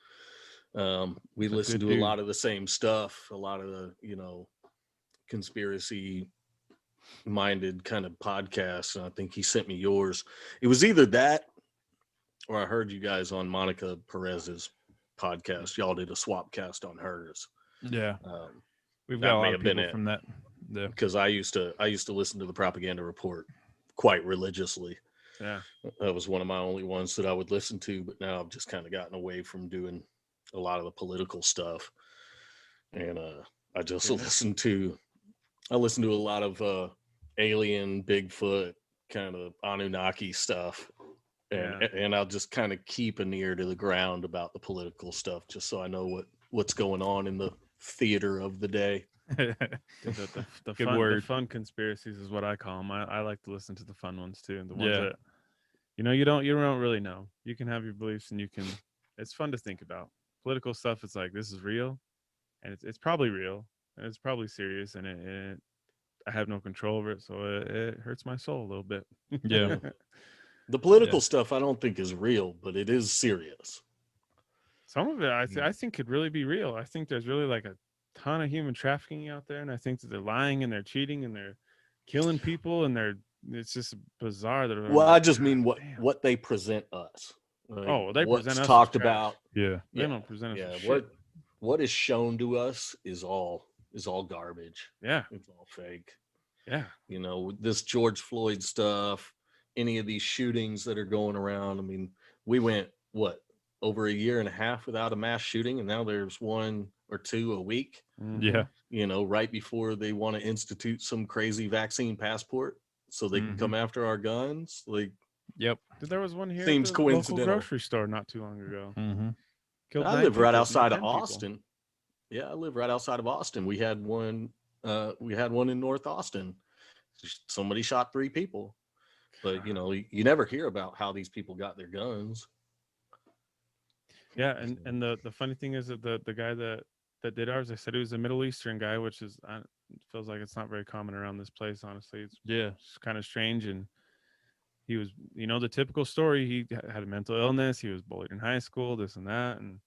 We He's a listened good to a dude. lot of the same stuff, a lot of the, conspiracy minded kind of podcasts. And I think he sent me yours. It was either that or I heard you guys on Monica Perez's podcast. Y'all did a swap cast on hers. Yeah, we've that got a may lot have of been people it. from that. Yeah, Because I used to listen to the Propaganda Report quite religiously. Yeah. That was one of my only ones that I would listen to, but now I've just kind of gotten away from doing a lot of the political stuff. And I just Yeah. listen to a lot of alien, Bigfoot, kind of Anunnaki stuff. and I'll just kind of keep an ear to the ground about the political stuff, just so I know what's going on in the theater of the day. The Good fun, the word. fun conspiracies is what I call them. I like to listen to the fun ones too, and the ones Yeah. that you don't really know. You can have your beliefs, and it's fun to think about. Political stuff, it's like, this is real, and it's probably real, and it's probably serious, and I have no control over it, so it hurts my soul a little bit. Yeah. The political stuff I don't think is real, but it is serious. Some of it I think could really be real. I think there's really like a ton of human trafficking out there, and I think that they're lying and they're cheating and they're killing people, and it's just bizarre that Well, I just mean damn. what they present us. Like, Oh, they what's present us as talked trash. about. Yeah. They don't present us Yeah, as shit. what is shown to us is all garbage. Yeah, It's all fake. yeah. You know, this George Floyd stuff, any of these shootings that are going around. I mean, we went over a year and a half without a mass shooting, and now there's one or two a week. Mhm. Yeah. You know, right before they want to institute some crazy vaccine passport so they can come after our guns. Like, Yep. There was one here. Seems at the local coincidental. grocery store not too long ago. Mm-hmm. Killed I 9 live right people, outside of 10 people. Austin. Yeah, I live right outside of Austin. We had one in North Austin. Somebody shot 3 people. But you know, you never hear about how these people got their guns. Yeah, and the funny thing is that the guy that did ours, they said he was a Middle Eastern guy, which is feels like it's not very common around this place. Honestly, it's Yeah. kind of strange. And he was, the typical story. He had a mental illness. He was bullied in high school, this and that, and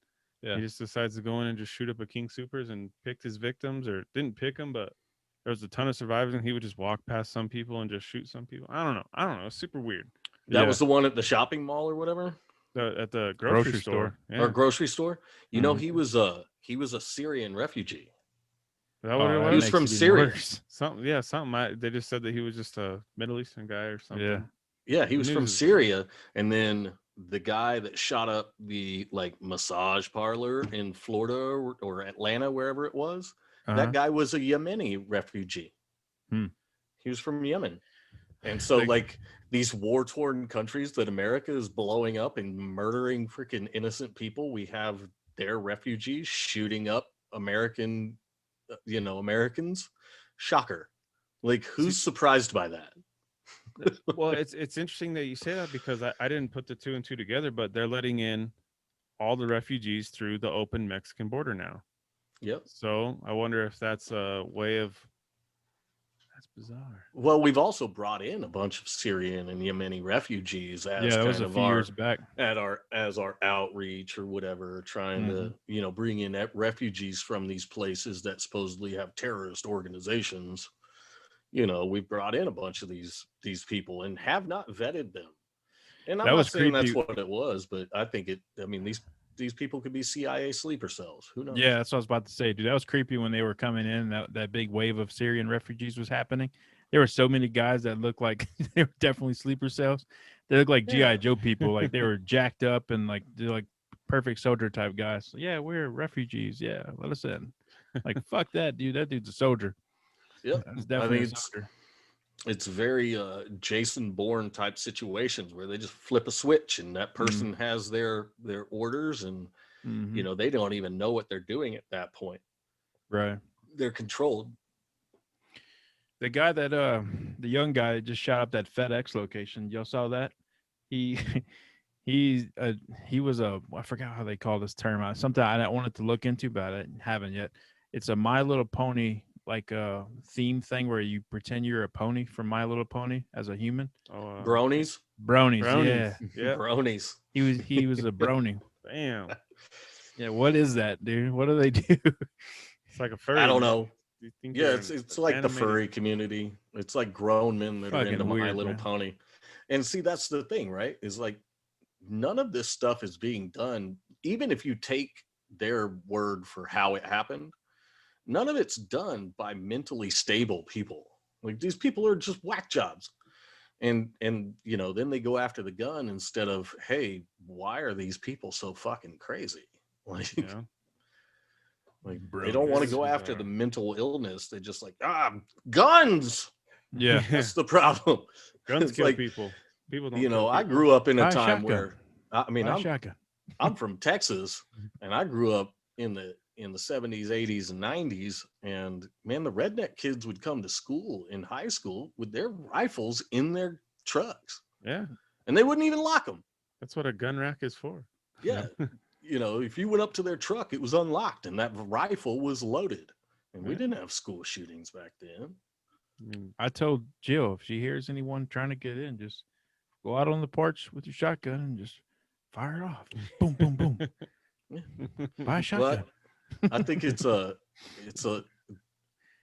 Yeah. he just decides to go in and just shoot up a King Supers and picked his victims, or didn't pick them, but there was a ton of survivors, and he would just walk past some people and just shoot some people. I don't know. It's super weird. That was the one at the shopping mall or whatever, At the grocery store. Yeah. or grocery store. You know, Mhm. he was a Syrian refugee. Is that what it that was? He was makes from it even Syria. worse. Something. They just said that he was just a Middle Eastern guy or something. Yeah. Yeah, he was from News is- Syria, and then the guy that shot up the massage parlor in Florida or Atlanta, wherever it was, Uh-huh. that guy was a Yemeni refugee. Hmm. He was from Yemen. And so these war-torn countries that America is blowing up and murdering freaking innocent people, we have their refugees shooting up Americans. Shocker. Like, who's surprised by that? Well, it's interesting that you say that, because I didn't put the 2 and 2 together, but they're letting in all the refugees through the open Mexican border now. Yep. So I wonder if that's a way of. That's bizarre. Well, we've also brought in a bunch of Syrian and Yemeni refugees as That was kind a of few years back. as our outreach or whatever, trying to bring in refugees from these places that supposedly have terrorist organizations. You know, we've brought in a bunch of these people and have not vetted them. And I'm That not was saying that's creepy. what it was, but I think these people could be CIA sleeper cells. Who knows? Yeah, that's what I was about to say, dude. That was creepy when they were coming in. That big wave of Syrian refugees was happening. There were so many guys that looked like they were definitely sleeper cells. They looked like Yeah. GI Joe people. Like, they were jacked up and they're like perfect soldier type guys. So, yeah, we're refugees. Yeah, let us in. Like, fuck that dude. That dude's a soldier. Yep. That's definitely a it's soldier. it's very Jason Bourne type situations where they just flip a switch and that person has their orders, and Mhm. they don't even know what they're doing at that point. Right. They're controlled. The guy that the young guy that just shot up that FedEx location, y'all saw that? He he was I forgot how they call this term. Something I wanted to look into, but I haven't yet. It's a My Little Pony theme thing where you pretend you're a pony from My Little Pony as a human. Oh, Bronies. Bronies, brownies. yeah. Yeah. Bronies. He was a brony. Damn. Yeah, what is that, dude? What do they do? It's like a furry. I don't man. know. Do you think Yeah, they're it's like the animated? furry community. It's like grown men that are Fucking into My weird, Little man. Pony. And see, that's the thing, right? Is like none of this stuff is being done, even if you take their word for how it happened, none of it's done by mentally stable people. Like, these people are just whack jobs. And then they go after the gun instead of, hey, why are these people so fucking crazy? Like, Yeah. they don't want to go after the mental illness. They just guns. Yeah. That's the problem. Guns It's kill like, people. People don't. You know, kill I people. grew up in Buy a a time shotgun. where I mean, Buy a shotgun. I'm from Texas, and I grew up in the 70s, 80s, and 90s. And man, the redneck kids would come to school in high school with their rifles in their trucks, Yeah, and they wouldn't even lock them. that's what a gun rack is for. Yeah, you know, if you went up to their truck, it was unlocked, and that rifle was loaded. And we Yeah. didn't have school shootings back then. I mean, I told Jill if she hears anyone trying to get in, just go out on the porch with your shotgun and just fire it off. Boom, boom, boom. Buy a shotgun. But I think it's a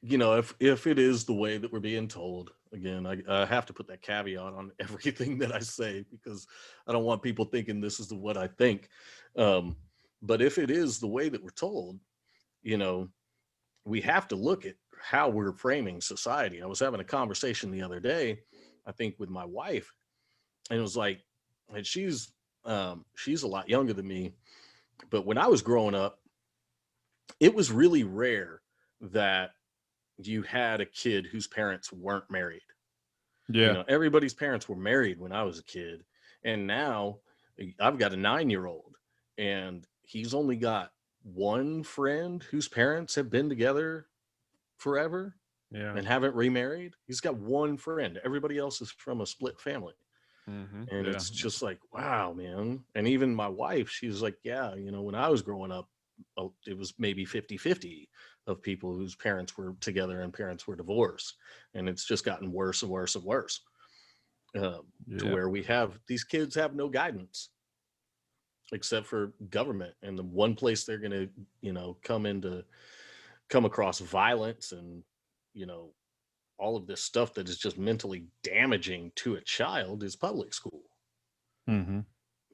you know, if it is the way that we're being told, again, I have to put that caveat on everything that I say, because I don't want people thinking this is what I think. But if it is the way that we're told, you know, we have to look at how we're framing society. I was having a conversation the other day, I think with my wife, and it was like, and she's a lot younger than me, but when I was growing up, it was really rare that you had a kid whose parents weren't married. Yeah. You know, everybody's parents were married when I was a kid. And now I've got a 9-year-old, and he's only got one friend whose parents have been together forever yeah. and haven't remarried. He's got one friend. Everybody else is from a split family. Mm-hmm. And Yeah. it's just like, wow, man. And even my wife, she's like, yeah, you know, when I was growing up, it was maybe 50-50 of people whose parents were together and parents were divorced. And it's just gotten worse and worse and worse, to Yeah. where these kids have no guidance except for government. And the one place they're going to, you know, come across violence and, you know, all of this stuff that is just mentally damaging to a child is public school. Mm-hmm.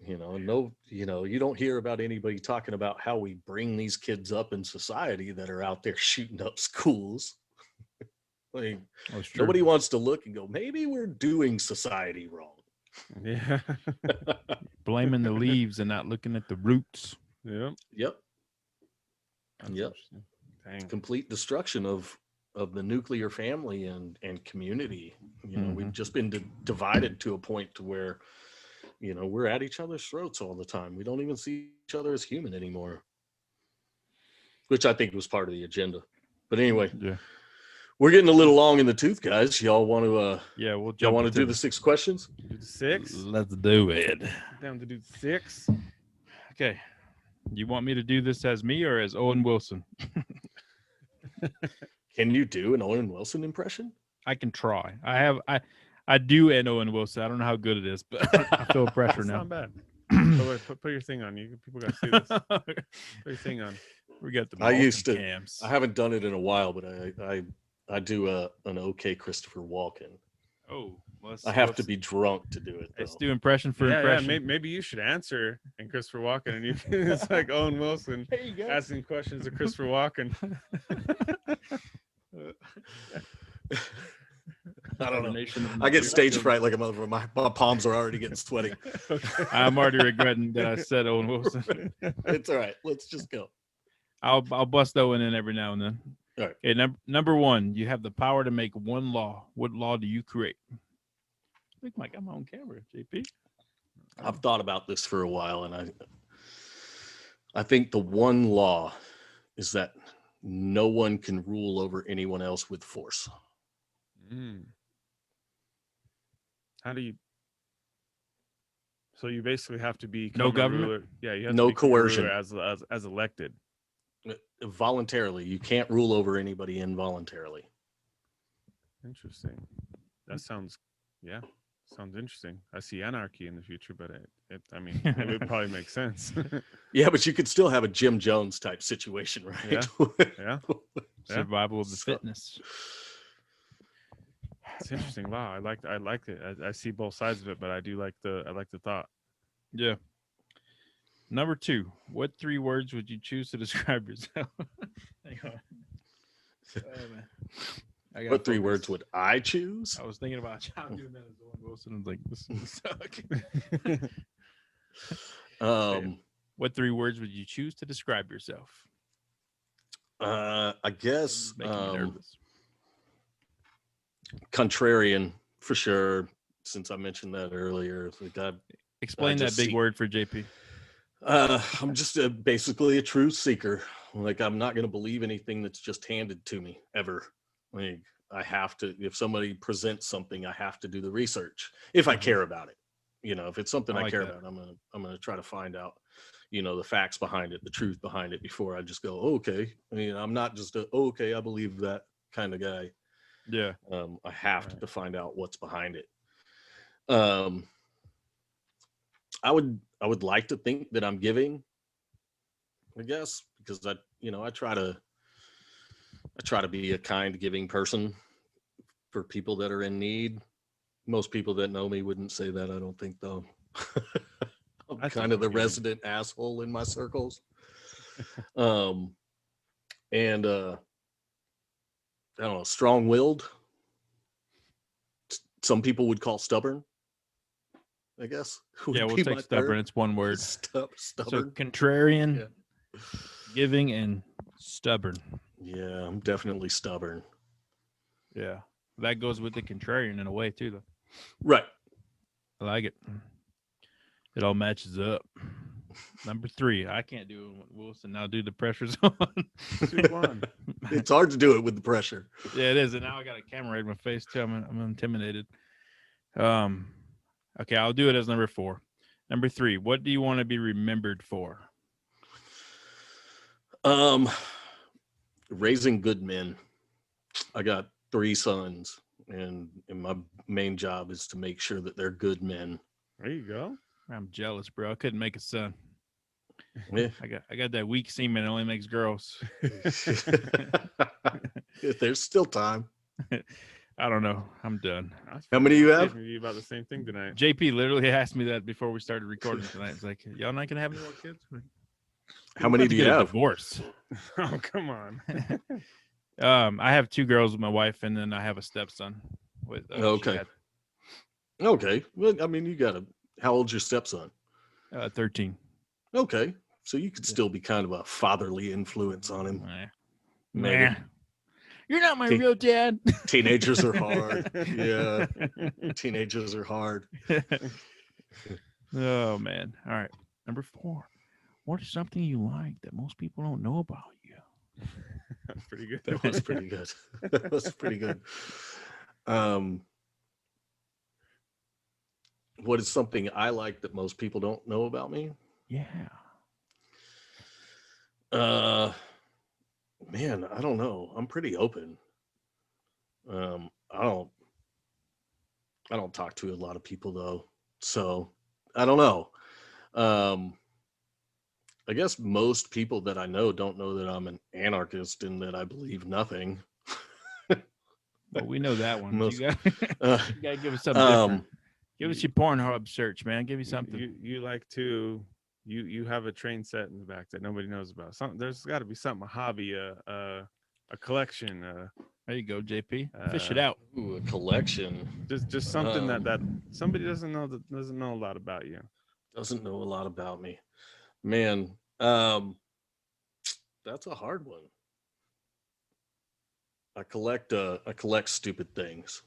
You know, you don't hear about anybody talking about how we bring these kids up in society that are out there shooting up schools. Like, That's true. nobody wants to look and go, maybe we're doing society wrong. Yeah. Blaming the leaves and not looking at the roots. Yep. Yep. That's Yep. interesting. Dang. Complete destruction of the nuclear family and community. You know, we've just been divided to a point to where, you know, we're at each other's throats all the time. We don't even see each other as human anymore, which I think was part of the agenda. But anyway, Yeah. we're getting a little long in the tooth, guys. Y'all want to Yeah. We'll y'all jump want to into do the 6 questions? Do the 6. Let's do it. Down to do the 6. Okay. You want me to do this as me or as Owen Wilson? Can you do an Owen Wilson impression? I can try. I do an Owen Wilson. I don't know how good it is, but I feel pressure It's now. not bad. Put your thing on. People got to see this. Put your thing on. We got the I used to- cams. I haven't done it in a while, but I do an okay Christopher Walken. Oh, I have to be drunk to do it, though. Let's do impression for Yeah, impression. maybe you should answer and Christopher Walken, and you can, it's like Owen Wilson There you go. asking questions of Christopher Walken. I don't know. Combination of I get the stage two. fright like a motherfucker. My palms are already getting sweaty. I'm already regretting that I said Owen Wilson. It's all right. Let's just go. I'll bust Owen in every now and then. All right. Okay, number one, you have the power to make one law. What law do you create? I think I got my own camera, JP. I've thought about this for a while, and I think the one law is that no one can rule over anyone else with force. Mm. How do you? So you basically have to be No government? ruler. Yeah, you have No to become a ruler coercion. as elected. Voluntarily. You can't rule over anybody involuntarily. Interesting. That sounds interesting. I see anarchy in the future, but I mean, it would probably make sense. Yeah, but you could still have a Jim Jones type situation, right? Yeah. Survival of the So- fitness. It's interesting. Wow, I like it. I see both sides of it, but I like the thought. Yeah. Number two, what 3 words would you choose to describe yourself? Hang on. Oh, man. I gotta What 3 focus. words would I choose? I was thinking about doing that as Owen Wilson. I was like, this is suck. What 3 words would you choose to describe yourself? I guess Making me nervous. contrarian for sure. since I mentioned that earlier. Like Explain that just big see- word for JP. I'm just basically a truth seeker. Like, I'm not going to believe anything that's just handed to me ever. Like, I have to, if somebody presents something, I have to do the research if I Mhm. care about it. If it's something I I like care that. about, I'm gonna try to find out, the facts behind it, the truth behind it before I just go, "Oh, okay." I'm not just okay, I believe that kind of guy. Yeah. I have Right. to find out what's behind it. Um, I would like to think that I'm giving, I guess, because I try to be a kind, giving person for people that are in need. Most people that know me wouldn't say that, I don't think, though. I'm I think kind of the you do. resident asshole in my circles. And I don't know, strong-willed. Some people would call stubborn, I guess. would Yeah, we'll be take my stubborn. third. It's one word. So Stubborn. contrarian, Yeah. giving, and stubborn. Yeah, I'm definitely stubborn. Yeah. That goes with the contrarian in a way too, though. Right. I like it. It all matches up. Number 3. I can't do it with Wilson. Now do the pressure's on. 2-1. It's hard to do it with the pressure. Yeah, it is. And now I got a camera right in my face too. I'm intimidated. Okay, I'll do it as number 4. Number 3, what do you want to be remembered for? Raising good men. I got 3 sons, and my main job is to make sure that they're good men. There you go. I'm jealous, bro. I couldn't make a son. Yeah. I got that weak semen that only makes girls. There's still time. I don't know. I'm done. How many do you have? Talking to you about the same thing tonight. JP literally asked me that before we started recording tonight. It's like, y'all not gonna have any more kids? How many do you have? Divorce. Oh, come on. I have 2 girls with my wife, and then I have a stepson. With she Okay. had, Okay. Well, I mean, how old's your stepson? 13. Okay. So you could Yeah. still be kind of a fatherly influence on him. Nah. Maybe. Nah. You're not my Teen- real dad. Teenagers are hard. Yeah. Teenagers are hard. Oh man. All right. Number 4. What is something you like that most people don't know about you? That's pretty good. That was pretty good. That was pretty good. What is something I like that most people don't know about me? Yeah. Man, I don't know. I'm pretty open. I don't talk to a lot of people though. So I don't know. I guess most people that I know don't know that I'm an anarchist and that I believe nothing. Well, we know that one. Most- You Uh, gotta give us something different. um, Give us your Pornhub search, man. Give me something. You like to you have a train set in the back that nobody knows about. There's got to be something, a hobby, a collection, There you go, JP. Fish it Uh, out. ooh, a collection. just something that Um, somebody doesn't know a lot about you. Doesn't know a lot about me. Man, that's a hard one. I collect stupid things.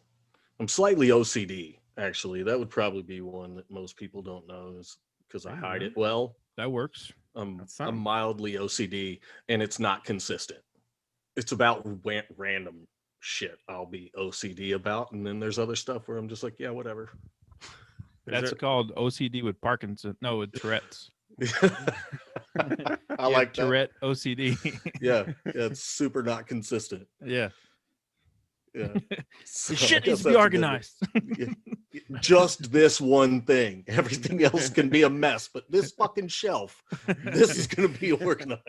I'm slightly OCD, actually. That would probably be one that most people don't know, is because I Oh, hide really? it well. That works. I'm That's something. mildly OCD, and it's not consistent. It's about random shit I'll be OCD about, and then there's other stuff where I'm just like, yeah, whatever. That's called OCD with Parkinson. No, with Tourette's. I like that. Tourette OCD. Yeah, it's super not consistent. Yeah. Yeah. So The I shit guess needs to be that's a good one. organized. Just this one thing. Everything else can be a mess, but this fucking shelf, this is going to be organized.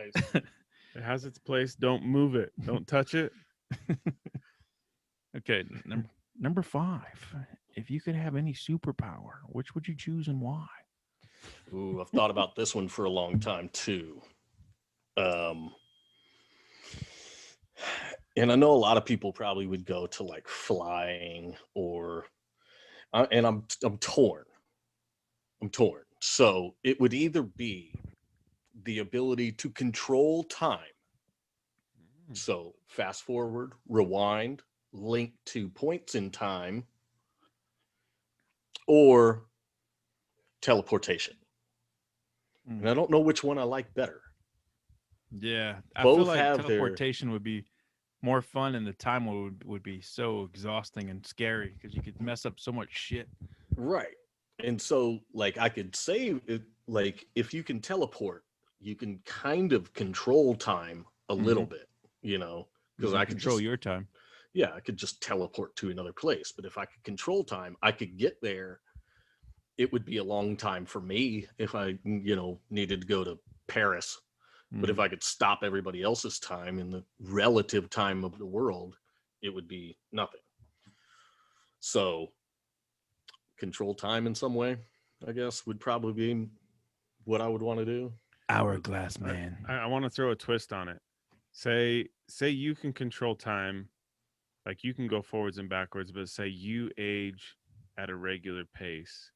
It has its place. Don't move it. Don't touch it. Okay. Number 5. If you could have any superpower, which would you choose and why? Ooh, I've thought about this one for a long time too. And I know a lot of people probably would go to like flying or, and I'm torn. I'm torn. So it would either be the ability to control time. So fast forward, rewind, link to points in time, or teleportation. Mm. And I don't know which one I like better. Yeah, I Both feel like have their- teleportation would be more fun, and the time would be so exhausting and scary because you could mess up so much shit. Right. And so, like, I could say, like, if you can teleport, you can kind of control time a little bit, you know, because I could control just, your time. yeah, I could just teleport to another place. But if I could control time, I could get there. It would be a long time for me if I, you know, needed to go to Paris. But if I could stop everybody else's time in the relative time of the world, it would be nothing. So control time in some way, I guess, would probably be what I would want to do. Hourglass man. I want to throw a twist on it. Say you can control time, like you can go forwards and backwards, but say you age at a regular pace.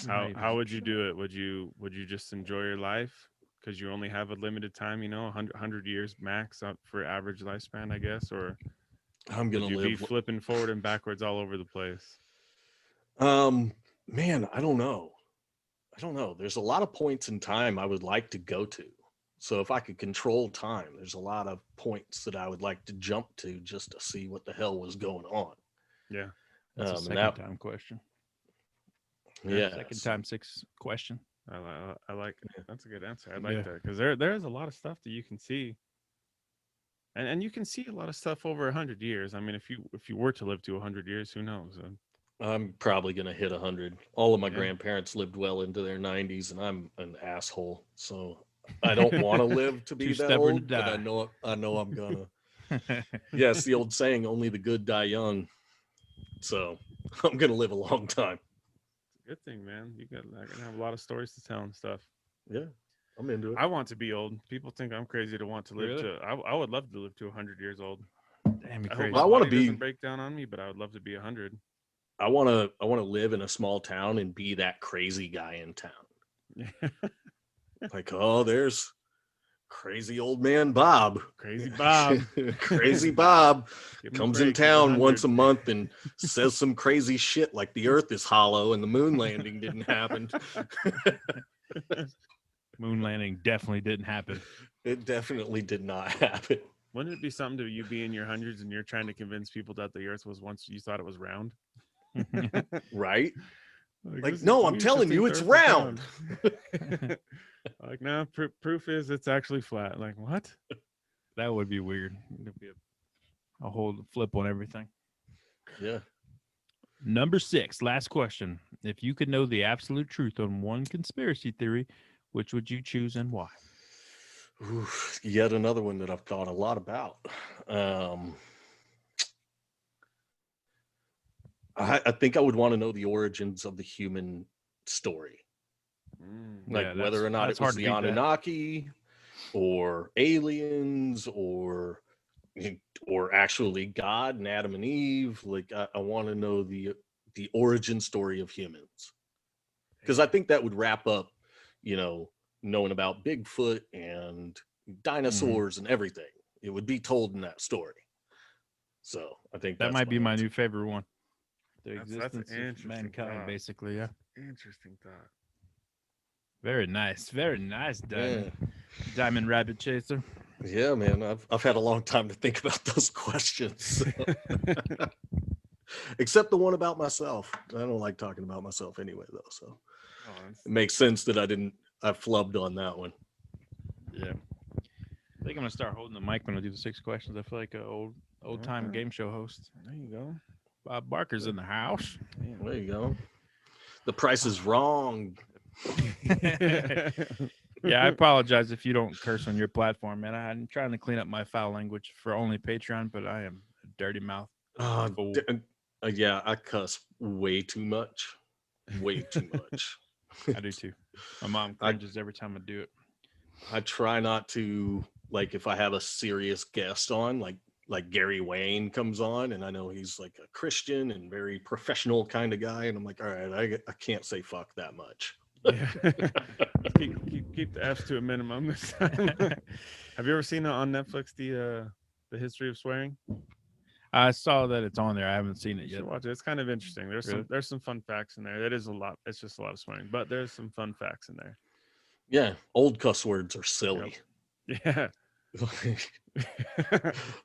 How would you do it? Would you just enjoy your life because you only have a limited time? You know, 100 years max up for average lifespan, I guess, or I'm gonna would you be live. flipping forward and backwards all over the place? Man, I don't know. There's a lot of points in time I would like to go to. So if I could control time, there's a lot of points that I would like to jump to just to see what the hell was going on. Yeah, That's a and second time question. Yeah. Second time 6 question. I like it. That's a good answer. I Yeah. like that because there is a lot of stuff that you can see, and you can see a lot of stuff over 100 years. I mean, if you were to live to 100 years, who knows? I'm probably gonna hit 100. All of my Yeah. grandparents lived well into their 90s, and I'm an asshole. So I don't want to live to be Too that stubborn to old, but I die. know I'm gonna. Yeah, it's the old saying, only the good die young. So I'm gonna live a long time. It's a good thing, man. I can have a lot of stories to tell and stuff. Yeah, I'm into it. I want to be old. People think I'm crazy to want to live Really? to. I would love to live to 100 years old. Damn, you I hope crazy. my I wanna body be- doesn't break down on me, but I would love to be 100. I want to live in a small town and be that crazy guy in town. Like, oh, there's crazy old man Bob. Crazy Bob Crazy Bob Give him a comes in break, he's town once a 100. month and says some crazy shit like the earth is hollow and the moon landing didn't happen. Moon landing definitely didn't happen. It definitely did not happen. Wouldn't it be something to you be in your hundreds and you're trying to convince people that the Earth was once you thought it was round? Right? Like, this is no, I'm weird, telling just you, think it's the Earth is round. Like, no, proof is it's actually flat. Like, what? That would be weird. It'd be a whole flip on everything. Yeah. Number 6, last question. If you could know the absolute truth on one conspiracy theory, which would you choose and why? Oof, yet another one that I've thought a lot about. I think I would want to know the origins of the human story. Like Yeah, whether or not that's it was hard to the beat that. Anunnaki or aliens or actually God and Adam and Eve. Like I want to know the origin story of humans. Because I think that would wrap up, you know, knowing about Bigfoot and dinosaurs and everything. It would be told in that story. So I think That that's might be my answer. new favorite one. The That's an existence of interesting mankind, thought. basically. Yeah. Interesting thought. Very nice. Very nice, Diamond. Yeah. Diamond Rabbit Chaser. Yeah, man. I've had a long time to think about those questions. Except the one about myself. I don't like talking about myself anyway, though. So Oh, that's- it makes sense that I flubbed on that one. Yeah. I think I'm gonna start holding the mic when I do the 6 questions. I feel like an old time Okay. game show host. there you go. Bob Barker's in the house. There you go. The price is wrong. Yeah, I apologize if you don't curse on your platform, man. I'm trying to clean up my foul language for only Patreon, but I am a dirty mouth. Fool. Yeah, I cuss way too much. Way too much. I do too. My mom cringes every time I do it. I try not to, like, if I have a serious guest on, like Gary Wayne comes on, and I know he's like a Christian and very professional kind of guy, and I'm like, all right, I can't say fuck that much. Yeah. keep the F's to a minimum this time. Have you ever seen on Netflix the history of swearing? I saw that it's on there. I haven't seen it You yet. should watch it. It's kind of interesting. Really? There's some fun facts in there. It is a lot. It's just a lot of swearing, but there's some fun facts in there. Yeah, old cuss words are silly. Yeah.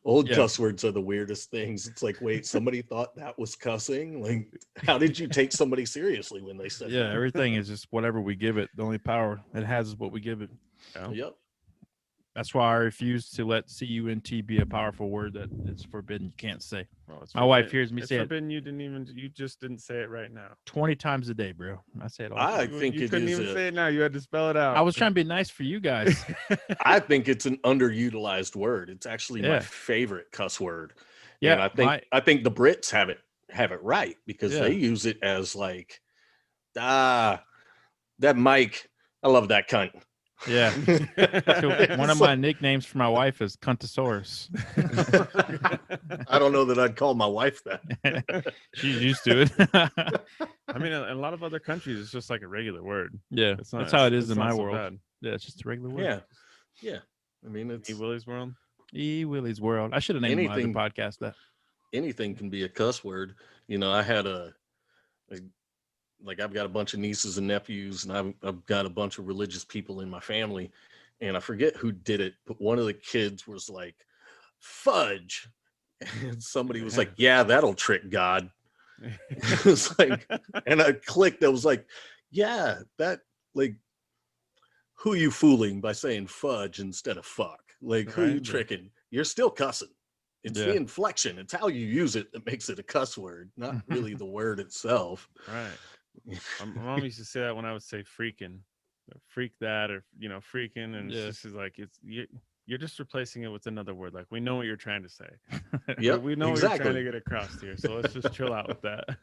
Old Yeah. cuss words are the weirdest things. It's like, wait, somebody thought that was cussing? Like, how did you take somebody seriously when they said Yeah, that? everything is just whatever we give it. The only power it has is what we give it. Yeah. Yep. That's why I refuse to let CUNT be a powerful word that it's forbidden. You can't say. Well, it's My wife forbidden- hears me it's say it forbidden. You just didn't say it right now. 20 times a day, bro. I say it all the I time. think you it couldn't is even a- say it now. You had to spell it out. I was trying to be nice for you guys. I think it's an underutilized word. It's actually my Yeah. favorite cuss word. Yeah, And I think the Brits have it right because Yeah. they use it as like, that Mike, I love that cunt. Yeah. So one of It's my nicknames for my wife is Cuntosaurus. I don't know that I'd call my wife that. She's used to it. I mean, in a lot of other countries, it's just like a regular word. Yeah, It's not, that's how it it's is in not my so world. bad. Yeah, it's just a regular word. Yeah. Yeah. I mean, it's E. Willie's world. E. Willie's World. I should have named my other Anything- podcast that. anything can be a cuss word. You know, I had like I've got a bunch of nieces and nephews, and I've got a bunch of religious people in my family, and I forget who did it, but one of the kids was like, fudge. And somebody was like, yeah, that'll trick God. It's like, and I clicked. I was like, yeah, that, like, who you fooling by saying fudge instead of fuck? Like, who you Right. tricking? You're still cussing. It's Yeah. the inflection. It's how you use it that makes it a cuss word, not really the word itself. Right. My mom used to say that when I would say freaking, freak that, or freaking, and Yeah. it's just like you're just replacing it with another word. Like, we know what you're trying to say. Yep, We know what you're trying to exactly. get across here. So let's just chill out with that.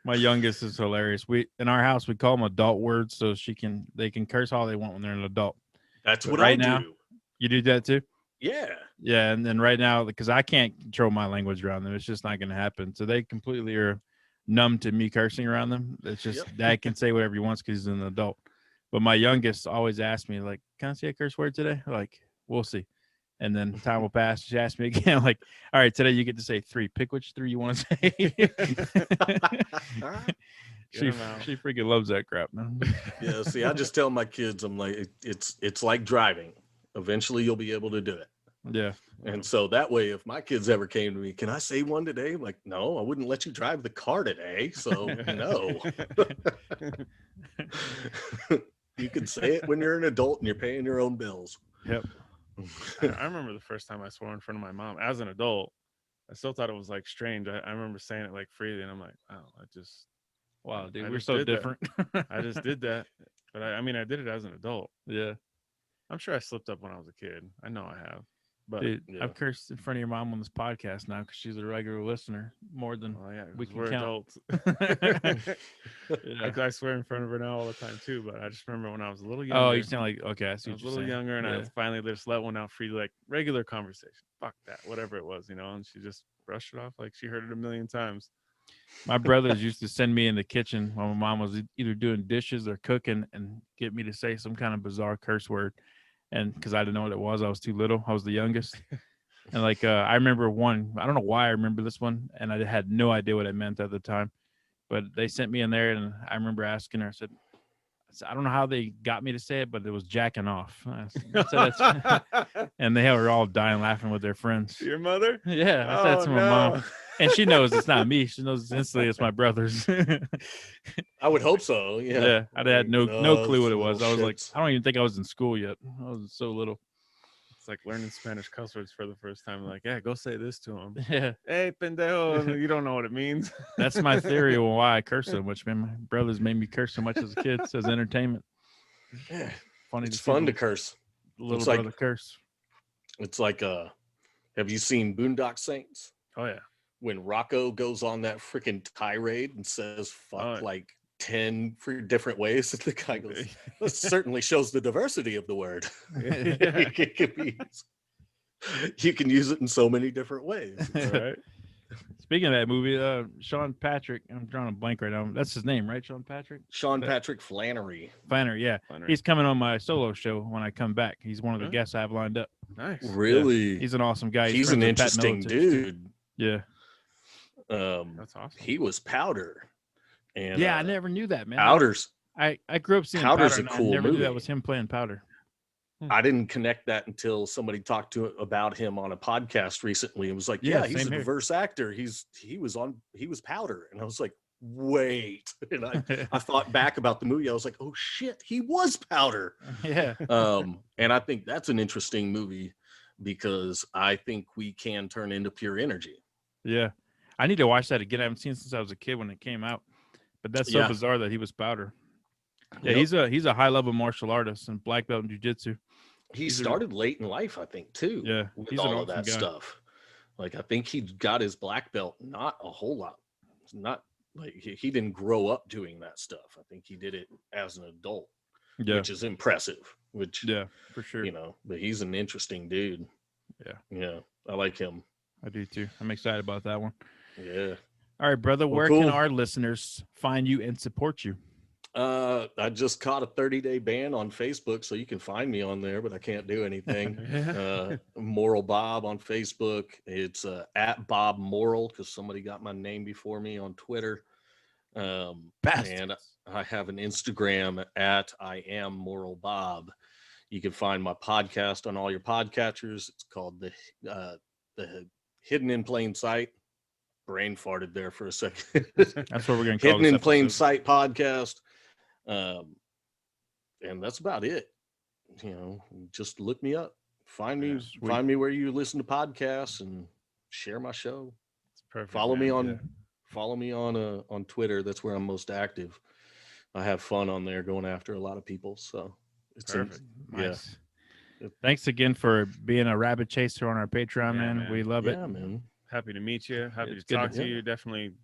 My youngest is hilarious. We in our house we call them adult words, so they can curse all they want when they're an adult. That's But what right I now- do. You do that too? Yeah. Yeah, and then right now, because I can't control my language around them, it's just not going to happen. So they completely are numb to me cursing around them. It's just Yep. Dad can say whatever he wants because he's an adult. But my youngest always asks me, like, "Can I say a curse word today?" Like, we'll see. And then time will pass. She asks me again, like, "All right, today you get to say 3. Pick which 3 you want to say." she 'em out. she freaking loves that crap, man. Yeah. See, I just tell my kids, I'm like, it's like driving. Eventually, you'll be able to do it. Yeah. And so that way, if my kids ever came to me, can I say one today? I'm like, no, I wouldn't let you drive the car today. So no. You can say it when you're an adult and you're paying your own bills. Yep. I remember the first time I swore in front of my mom as an adult. I still thought it was like strange. I remember saying it like freely, and I'm like, wow, Wow, dude, I we're just so did that. different. I just did that. But I mean, I did it as an adult. Yeah. I'm sure I slipped up when I was a kid. I know I have. But Dude, yeah. I've cursed in front of your mom on this podcast now because she's a regular listener more than well, yeah, we 'cause can we're count. adults. Yeah. I swear in front of her now all the time too. But I just remember when I was a little younger. Oh, you sound like okay. I see I what was a you're little saying. younger, and Yeah. I finally just let one out free, like regular conversation. Fuck that, whatever it was, and she just brushed it off like she heard it a million times. My brothers used to send me in the kitchen when my mom was either doing dishes or cooking and get me to say some kind of bizarre curse word. And because I didn't know what it was, I was too little. I was the youngest. And like, I remember one, I don't know why I remember this one, and I had no idea what it meant at the time. But they sent me in there, and I remember asking her, I said, I don't know how they got me to say it, but it was jacking off. I said it's- and they were all dying laughing with their friends. Your mother? Yeah, I said it to my mom. And she knows it's not me. She knows instantly it's my brothers. I would hope so. Yeah. Yeah, I had no clue what it was. I was like, shits. I don't even think I was in school yet. I was so little. It's like learning Spanish cuss words for the first time. Like, yeah, go say this to him. Yeah, Hey, pendejo. And you don't know what it means. that's my theory on why I curse so much, man. My brothers made me curse so much as a kid. It says entertainment. Yeah. Funny It's to see fun to little- curse. little it's like- brother curse. It's like, have you seen Boondock Saints? Oh yeah. When Rocco goes on that freaking tirade and says fuck like 10 different ways, and the guy goes, this certainly shows the diversity of the word. It can be, you can use it in so many different ways. All right. Speaking of that movie, Sean Patrick, I'm drawing a blank right now. That's his name, right? Sean Patrick? Sean Patrick Flannery. Flannery, yeah. Flannery. He's coming on my solo show when I come back. He's one of the Huh? guests I have lined up. Nice. Really? He's an awesome guy. He's an friends with Pat interesting Miletich, too. dude. Yeah. That's awesome. He was Powder. And Yeah, I never knew that, man. Powder's I grew up seeing Powder's Powder, a and I cool never knew that movie. was him playing Powder. I didn't connect that until somebody talked about him on a podcast recently. It was like, Yeah, yeah, he's a same here. diverse actor. He was Powder. And I was like, wait. And I thought back about the movie. I was like, oh shit, he was Powder. Yeah. And I think that's an interesting movie because I think we can turn into pure energy. Yeah. I need to watch that again. I haven't seen it since I was a kid when it came out. But that's so Yeah. bizarre that he was Powder. Yeah, Yep. he's a high level martial artist and black belt in jiu-jitsu. He he's a- started late in life, I think, too. Yeah, with he's an all of awesome that guy. stuff. Like I think he got his black belt not a whole lot. It's not like he didn't grow up doing that stuff. I think he did it as an adult, Yeah. which is impressive. Which Yeah, for sure. but he's an interesting dude. Yeah. I like him. I do too. I'm excited about that one. Yeah. All right, brother. Well, Where cool. can our listeners find you and support you? I just caught a 30-day ban on Facebook, so you can find me on there, but I can't do anything. Moral Bob on Facebook. It's at Bob Moral because somebody got my name before me on Twitter. And I have an Instagram at I am Moral Bob. You can find my podcast on all your podcatchers. It's called the Hidden in Plain Sight. Brain farted there for a second. That's what we're going to call Hidden in this Plain episode. Sight podcast. And that's about it. Just look me up. Find me where you listen to podcasts and share my show. It's perfect. Follow me man. on Twitter. That's where I'm most active. I have fun on there going after a lot of people. So it's Perfect. Nice. Thanks again for being a rabbit chaser on our Patreon, Yeah, man. man. We love it. Yeah, man. Happy to meet you. Happy It's to good to- talk to you. Definitely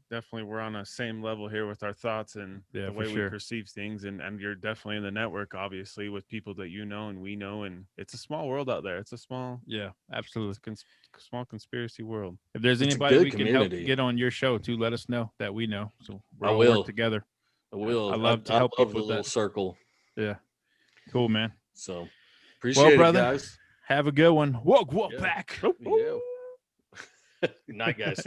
we're on the same level here with our thoughts and Yeah, the for way we sure. perceive things. And you're definitely in the network, obviously, with people that you know and we know. And it's a small world out there. It's a small, Yeah, absolutely. small conspiracy world. If there's It's a anybody good we can community. help get on your show too, let us know that we know. So we'll I all will. work together. I will. I love to I help love people the with little that. circle. Yeah. Cool, man. So appreciate brother, it, guys. Have a good one. Walk Yeah. back. Yeah. Night, guys.